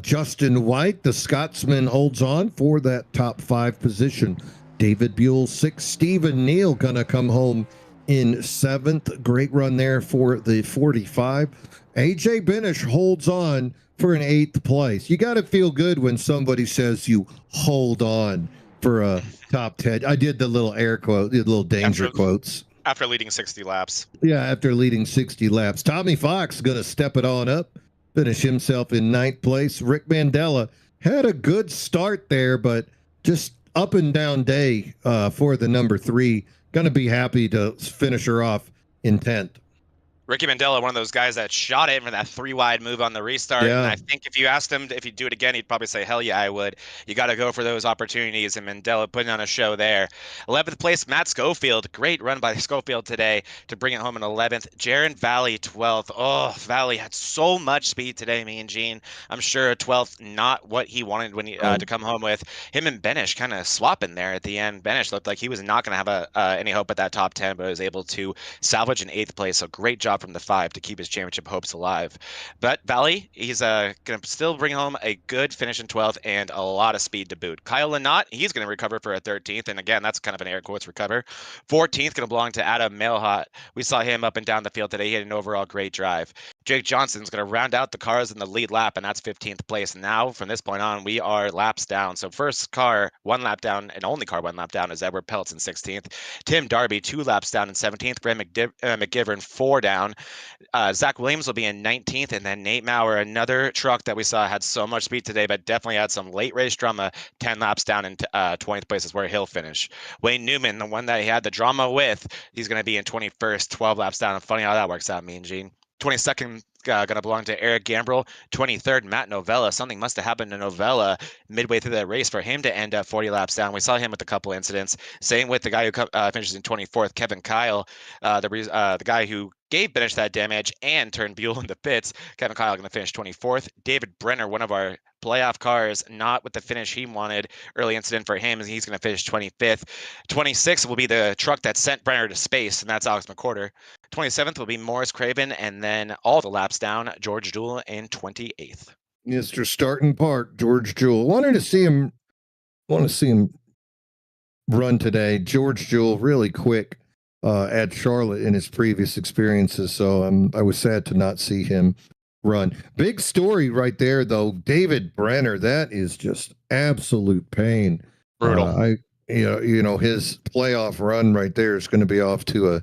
Justin White, the Scotsman, holds on for that top 5 position. David Buell, 6th. Stephen Neal going to come home in 7th. Great run there for the 45. AJ Benish holds on for an 8th place. You got to feel good when somebody says you hold on for a top 10. I did the little air quote, the little danger quotes. After leading 60 laps. Yeah, after leading 60 laps. Tommy Fox going to step it on up, finish himself in 9th place. Rick Mandela had a good start there, but just up and down day for the number 3. Going to be happy to finish her off in 10th. Ricky Mandela, one of those guys that shot it for that 3-wide move on the restart. Yeah. And I think if you asked him if he'd do it again, he'd probably say, hell yeah, I would. You got to go for those opportunities. And Mandela putting on a show there. 11th place, Matt Schofield. Great run by Schofield today to bring it home in 11th. Jaron Valley, 12th. Oh, Valley had so much speed today, me and Gene. I'm sure 12th, not what he wanted when he, to come home with. Him and Benish kind of swapping there at the end. Benish looked like he was not going to have any hope at that top 10, but was able to salvage an 8th place. So great job from the 5 to keep his championship hopes alive. But Valley, he's going to still bring home a good finish in 12th and a lot of speed to boot. Kyle Lynott, he's going to recover for a 13th. And again, that's kind of an air quotes recover. 14th going to belong to Adam Mailhot. We saw him up and down the field today. He had an overall great drive. Jake Johnson's going to round out the cars in the lead lap, and that's 15th place. And now, from this point on, we are laps down. So first car, 1 lap down, and only car 1 lap down is Edward Peltz in 16th. Tim Darby, 2 laps down in 17th. Brad McGivern, 4 down. Zach Williams will be in 19th, and then Nate Maurer, another truck that we saw had so much speed today, but definitely had some late race drama, 10 laps down in 20th place is where he'll finish. Wayne Newman, the one that he had the drama with, he's going to be in 21st, 12 laps down. And funny how that works out, me and Gene. 22nd going to belong to Eric Gambrill. 23rd, Matt Novella. Something must have happened to Novella midway through that race for him to end up 40 laps down. We saw him with a couple incidents. Same with the guy who finishes in 24th, Kevin Kyle, the guy who gave Benish that damage and turned Buell into pits. Kevin Kyle going to finish 24th. David Brenner, one of our playoff cars, not with the finish he wanted. Early incident for him, and he's going to finish 25th. 26th will be the truck that sent Brenner to space, and that's Alex McCorder. 27th will be Morris Craven, and then all the laps down, George Jewell in 28th. Mr. Starton Park, George Jewell. Want to see him run today. George Jewell, really quick at Charlotte in his previous experiences, so I was sad to not see him run. Big story right there, though. David Brenner, that is just absolute pain. Brutal. You know, his playoff run right there is going to be off to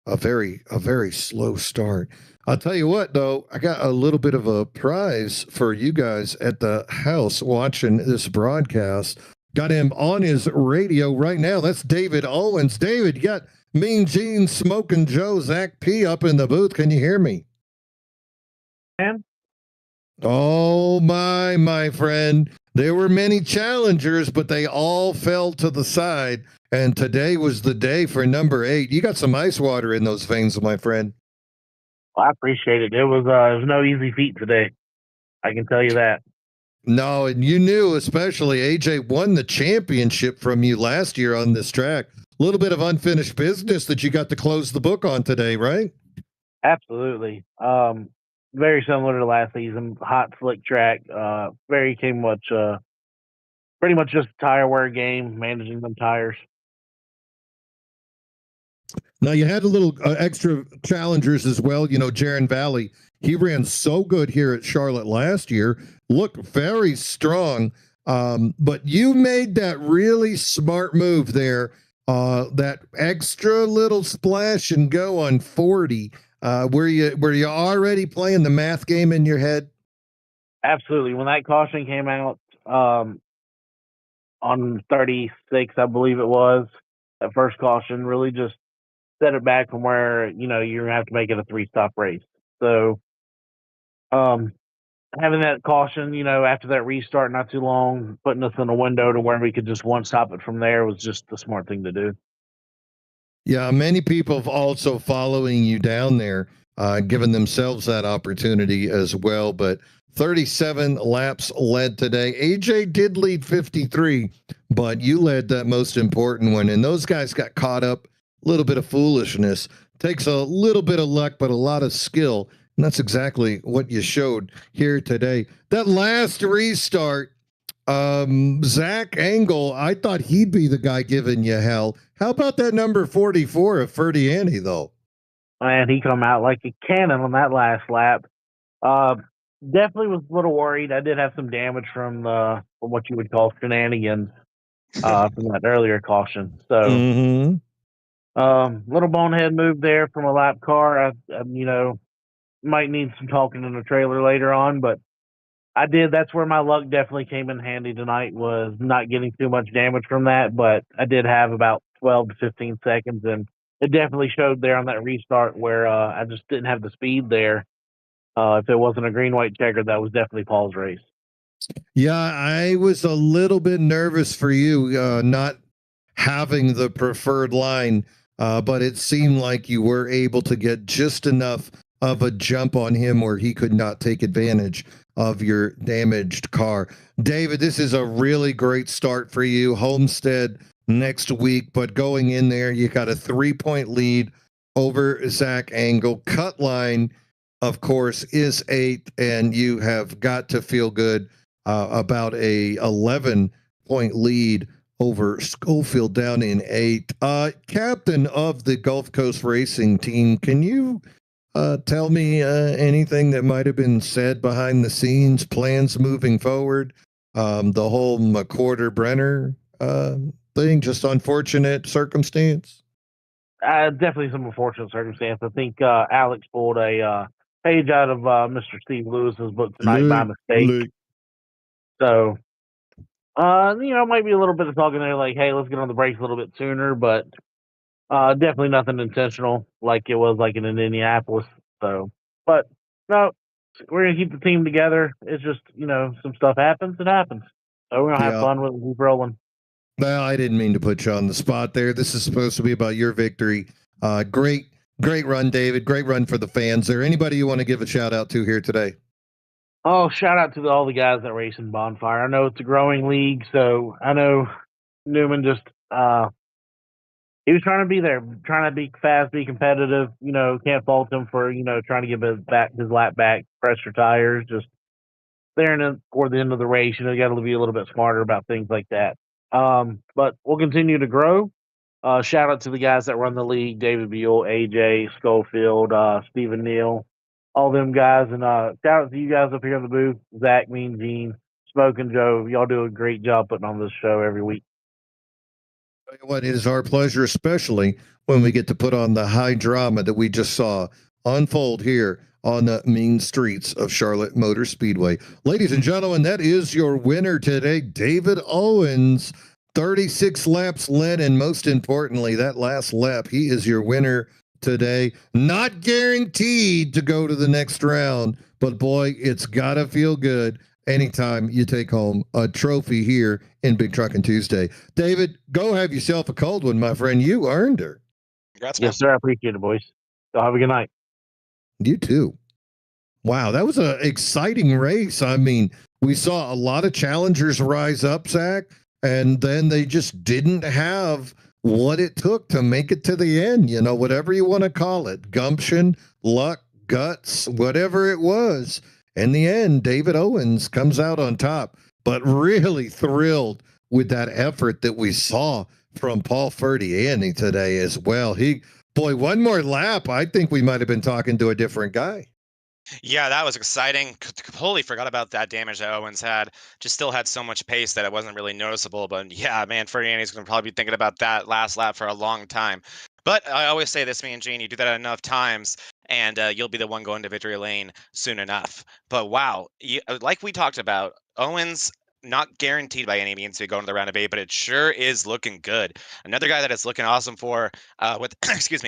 a very slow start. I'll tell you what, though, I got a little bit of a prize for you guys at the house watching this broadcast. Got him on his radio right now. That's David Owens. David, you got Mean Gene, Smoking Joe, Zach P up in the booth. Can you hear me? Oh, my friend. There were many challengers, but they all fell to the side. And today was the day for number 8. You got some ice water in those veins, my friend. Well, I appreciate it. It was no easy feat today. I can tell you that. No, and you knew, especially AJ won the championship from you last year on this track. A little bit of unfinished business that you got to close the book on today, right? Absolutely. Very similar to last season. Hot, slick track. Pretty much just a tire wear game, managing them tires. Now, you had a little extra challengers as well. You know, Jaron Valley, he ran so good here at Charlotte last year, looked very strong, but you made that really smart move there, that extra little splash and go on 40. Were you already playing the math game in your head? Absolutely. When that caution came out on 36, I believe it was, that first caution really just set it back from where, you know, you're going to have to make it a 3-stop race. So having that caution, you know, after that restart not too long, putting us in a window to where we could just one-stop it from there was just the smart thing to do. Yeah, many people have also following you down there, given themselves that opportunity as well. But 37 laps led today. AJ did lead 53, but you led that most important one. And those guys got caught up, a little bit of foolishness. Takes a little bit of luck, but a lot of skill. And that's exactly what you showed here today. That last restart, Zach Engel, I thought he'd be the guy giving you hell. How about that number 44 of Ferdiani, though? And he come out like a cannon on that last lap. Uh, Definitely was a little worried. I did have some damage from what you would call shenanigans from that earlier caution. So, Mm-hmm. little bonehead move there from a lap car. Might need some talking in the trailer later on, but I did. That's where my luck definitely came in handy tonight, was not getting too much damage from that. But I did have about 12 to 15 seconds, and it definitely showed there on that restart where I just didn't have the speed there. If it wasn't a green white checker, that was definitely Paul's race. Yeah, I was a little bit nervous for you not having the preferred line, but it seemed like you were able to get just enough of a jump on him where he could not take advantage of your damaged car. David, this is a really great start for you. Homestead next week, but going in there, you got a 3-point lead over Zach Engel. Cut line, of course, is 8, and you have got to feel good about a 11-point lead over Schofield down in 8. Captain of the Gulf Coast Racing Team, can you tell me anything that might have been said behind the scenes, plans moving forward? The whole McQuarter Brenner thing, just unfortunate circumstance? Definitely some unfortunate circumstance. I think Alex pulled a page out of Mr. Steve Lewis's book tonight by mistake. So, might be a little bit of talking there, like, hey, let's get on the brakes a little bit sooner, but definitely nothing intentional like it was like in Indianapolis. So, but no, we're gonna keep the team together. It's just some stuff happens. It happens. So we're gonna have fun with it. Keep rolling. Well, I didn't mean to put you on the spot there. This is supposed to be about your victory. Great run, David. Great run for the fans. Is there anybody you want to give a shout out to here today? Oh, shout out to all the guys that race in Bonfire. I know it's a growing league, so I know Newman just he was trying to be there, trying to be fast, be competitive. Can't fault him for trying to give his lap back, pressure tires, just there and toward the end of the race. You got to be a little bit smarter about things like that. But we'll continue to grow. Shout out to the guys that run the league: David Buell, AJ Schofield, Stephen Neal, all them guys. And shout out to you guys up here in the booth: Zach, Mean Gene, Smoke, and Joe. Y'all do a great job putting on this show every week. What, it is our pleasure, especially when we get to put on the high drama that we just saw unfold here on the mean streets of Charlotte Motor Speedway. Ladies and gentlemen, that is your winner today, David Owens. 36 laps led, and most importantly, that last lap, he is your winner today. Not guaranteed to go to the next round, but boy, it's gotta feel good anytime you take home a trophy here in Big Truckin' Tuesday. David, go have yourself a cold one, my friend. You earned her. Congrats, man. Yes, sir. I appreciate it, boys. So have a good night. You too. Wow, that was an exciting race. I mean, we saw a lot of challengers rise up, Zach, and then they just didn't have what it took to make it to the end. Whatever you want to call it, gumption, luck, guts, whatever it was. In the end, David Owens comes out on top, but really thrilled with that effort that we saw from Paul Ferdiani today as well. Boy, one more lap, I think we might have been talking to a different guy. Yeah, that was exciting. Totally forgot about that damage that Owens had. Just still had so much pace that it wasn't really noticeable. But yeah, man, Ferdiani's going to probably be thinking about that last lap for a long time. But I always say this, me and Gene, you do that enough times, and you'll be the one going to victory lane soon enough. But wow, like we talked about, Owens not guaranteed by any means to go to the round of 8, but it sure is looking good. Another guy that is looking awesome for with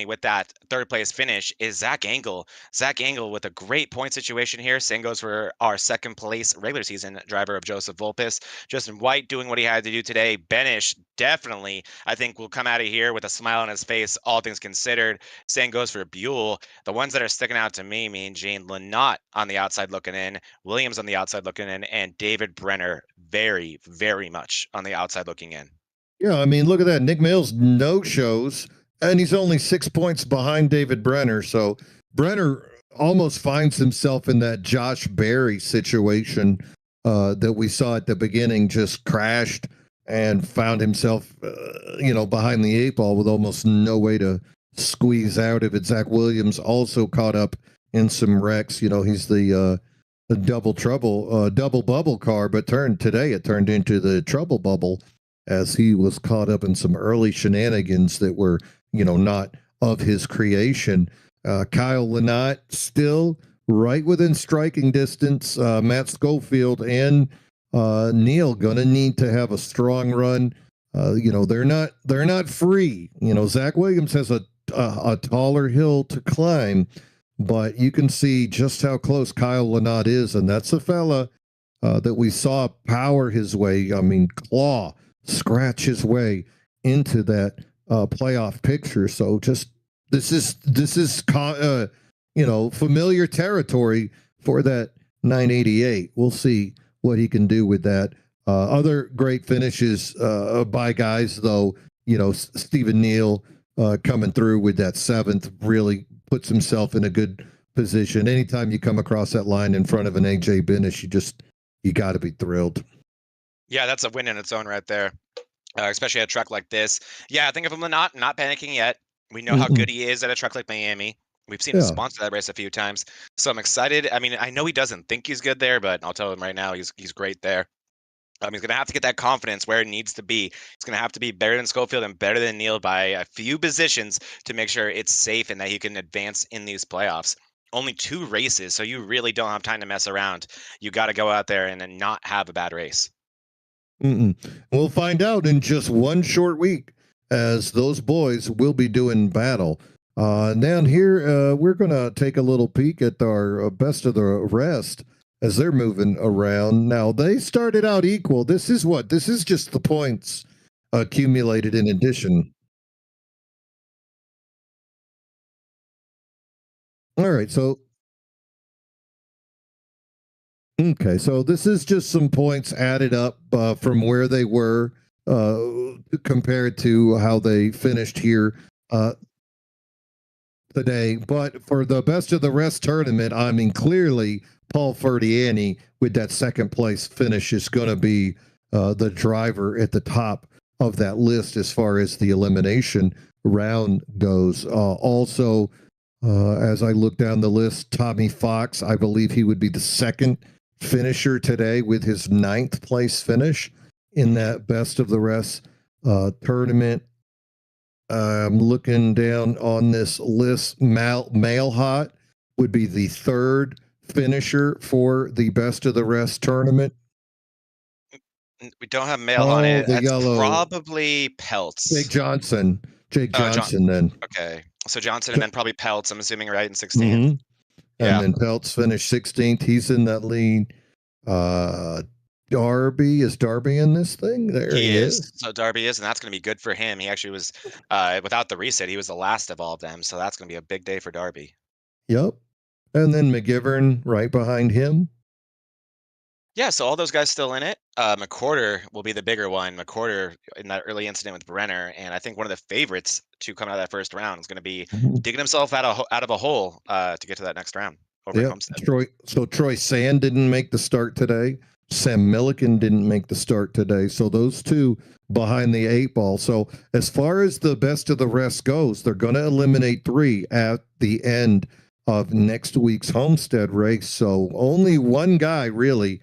with that third place finish is Zach Engel. Zach Engel with a great point situation here. Same goes for our second place regular season driver of Joseph Volpis. Justin White doing what he had to do today. Benish definitely, I think, will come out of here with a smile on his face, all things considered. Same goes for Buell. The ones that are sticking out to me, Mean Gene, Lynott on the outside looking in, Williams on the outside looking in, and David Brenner very, very much on the outside looking in. Yeah, I mean, look at that. Nick Mills, no shows. and he's only 6 points behind David Brenner. So Brenner almost finds himself in that Josh Berry situation that we saw at the beginning, just crashed and found himself, behind the eight ball with almost no way to squeeze out of it. Zach Williams also caught up in some wrecks. He's the double bubble car, but it turned into the trouble bubble as he was caught up in some early shenanigans that were, not of his creation. Kyle Lynott still right within striking distance. Matt Schofield and Neil gonna need to have a strong run. They're not free. Zach Williams has a taller hill to climb, but you can see just how close Kyle Lynott is, and that's a fella that we saw power his way. I mean, claw, scratch his way into that playoff picture. So just this is familiar territory for that 988. We'll see what he can do with that. Other great finishes by guys, though. Stephen Neal coming through with that seventh really puts himself in a good position. Anytime you come across that line in front of an AJ Binish, you got to be thrilled. Yeah, that's a win in its own right there, especially at a track like this. Yeah, I think of him not panicking yet. We know how good he is at a track like Miami. We've seen him sponsor that race a few times, so I'm excited. I mean, I know he doesn't think he's good there, but I'll tell him right now he's great there. He's going to have to get that confidence where it needs to be. He's going to have to be better than Schofield and better than Neal by a few positions to make sure it's safe and that he can advance in these playoffs. Only 2 races, so you really don't have time to mess around. You got to go out there and then not have a bad race. We'll find out in just one short week as those boys will be doing battle. Down here, we're going to take a little peek at our best of the rest as they're moving around. Now, they started out equal. This is just the points accumulated in addition. All right, so this is just some points added up from where they were compared to how they finished here today. But for the best of the rest tournament, I mean, clearly Paul Ferdiani with that second place finish is going to be the driver at the top of that list as far as the elimination round goes. Also, as I look down the list, Tommy Fox, I believe he would be the second finisher today with his 9th place finish in that best of the rest tournament. I'm looking down on this list. Male Hot would be the 3rd finisher for the best of the rest tournament. We don't have Male on it. The That's yellow. Probably Peltz. Jake Johnson. Then. Okay. So Johnson and then probably Peltz, I'm assuming, right, in 16th. And then Peltz finished 16th. He's in that lead. Darby, is Darby in this thing? There he is. So Darby is, and that's going to be good for him. He actually was, without the reset, he was the last of all of them. So that's going to be a big day for Darby. Yep. And then McGivern right behind him. Yeah, so all those guys still in it. McWhorter will be the bigger one. McWhorter in that early incident with Brenner, and I think one of the favorites to come out of that first round is going to be digging himself out of a hole to get to that next round over Homestead. Troy Sand didn't make the start today. Sam Milliken didn't make the start today. So those two behind the 8 ball. So as far as the best of the rest goes, they're going to eliminate 3 at the end of next week's Homestead race. So only one guy really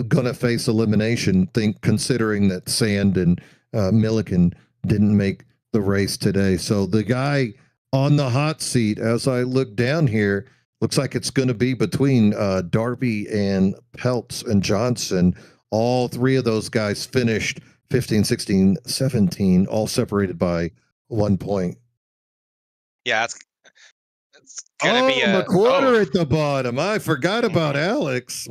going to face elimination, considering that Sand and Milliken didn't make the race today. So the guy on the hot seat, as I look down here, looks like it's going to be between Darby and Peltz and Johnson. All 3 of those guys finished 15, 16, 17, all separated by 1 point. Yeah, it's going to be a McWhorter at the bottom. I forgot about Alex.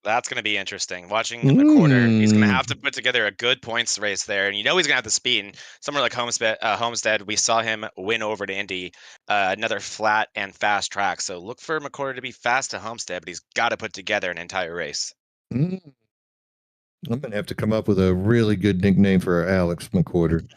That's going to be interesting. Watching McWhorter, he's going to have to put together a good points race there, and he's going to have the speed. And somewhere like Homestead, we saw him win over to Indy, another flat and fast track. So look for McWhorter to be fast to Homestead, but he's got to put together an entire race. I'm going to have to come up with a really good nickname for Alex McWhorter.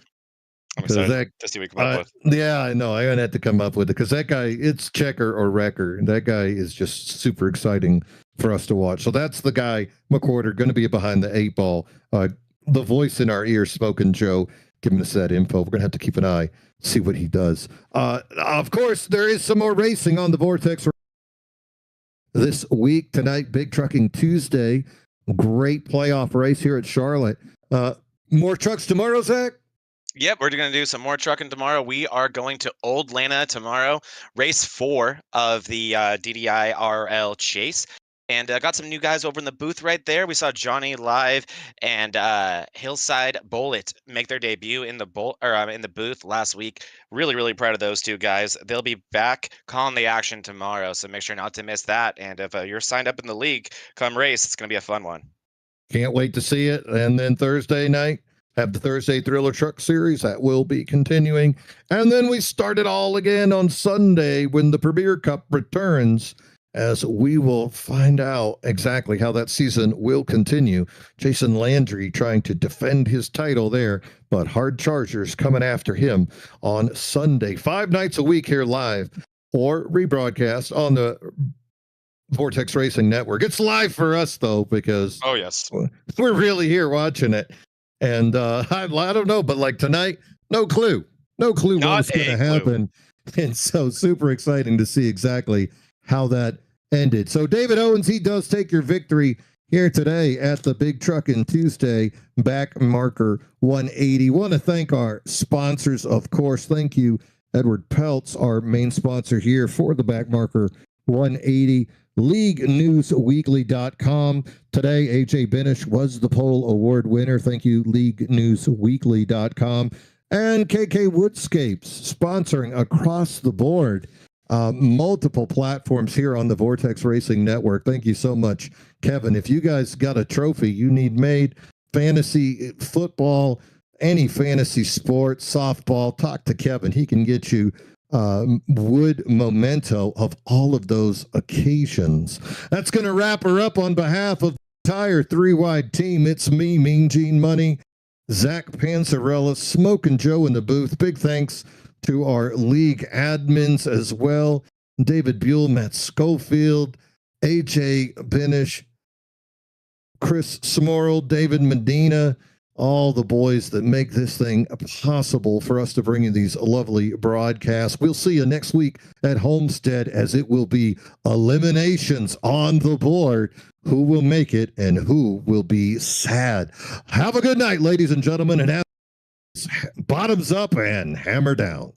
I'm 'Cause excited that- to see what we come up with. Yeah, I know. I'm gonna have to come up with it because that guy, it's checker or wrecker, and that guy is just super exciting for us to watch. So that's the guy, McWhorter, going to be behind the 8 ball. The voice in our ear, Smoking Joe, giving us that info. We're gonna have to keep an eye, see what he does. Of course, there is some more racing on the Vortex this week. Tonight, Big Trucking Tuesday. Great playoff race here at Charlotte. More trucks tomorrow, Zach? Yep, we're going to do some more trucking tomorrow. We are going to Old Lana tomorrow, race 4 of the DDI RL Chase. And got some new guys over in the booth right there. We saw Johnny Live and Hillside Bullet make their debut in the booth last week. Really, really proud of those two guys. They'll be back calling the action tomorrow, so make sure not to miss that. And if you're signed up in the league, come race. It's going to be a fun one. Can't wait to see it. And then Thursday night, have the Thursday Thriller Truck Series. That will be continuing. And then we start it all again on Sunday when the Premier Cup returns, as we will find out exactly how that season will continue. Jason Landry trying to defend his title there, but Hard Chargers coming after him on Sunday. 5 nights a week here live or rebroadcast on the Vortex Racing Network. It's live for us, though, because Oh, yes. we're really here watching it. And I don't know, but like tonight, no clue what's going to happen. And so super exciting to see exactly how that ended. So David Owens, he does take your victory here today at the Big Truckin' Tuesday back marker 180. Want to thank our sponsors, of course. Thank you, Edward Peltz, our main sponsor here for the back marker 180. LeagueNewsWeekly.com. Today, AJ Benish was the poll award winner. Thank you, LeagueNewsWeekly.com. And KK Woodscapes, sponsoring across the board. Multiple platforms here on the Vortex Racing Network. Thank you so much, Kevin. If you guys got a trophy you need made, fantasy football, any fantasy sport, softball, talk to Kevin. He can get you wood memento of all of those occasions. That's going to wrap her up on behalf of the entire 3-wide team. It's me, Mean Gene Money, Zach Panzarella, Smoking Joe in the booth. Big thanks to our league admins as well. David Buell, Matt Schofield, AJ Benish, Chris Smorrell, David Medina, all the boys that make this thing possible for us to bring you these lovely broadcasts. We'll see you next week at Homestead, as it will be eliminations on the board. Who will make it and who will be sad? Have a good night, ladies and gentlemen, and bottoms up and hammer down.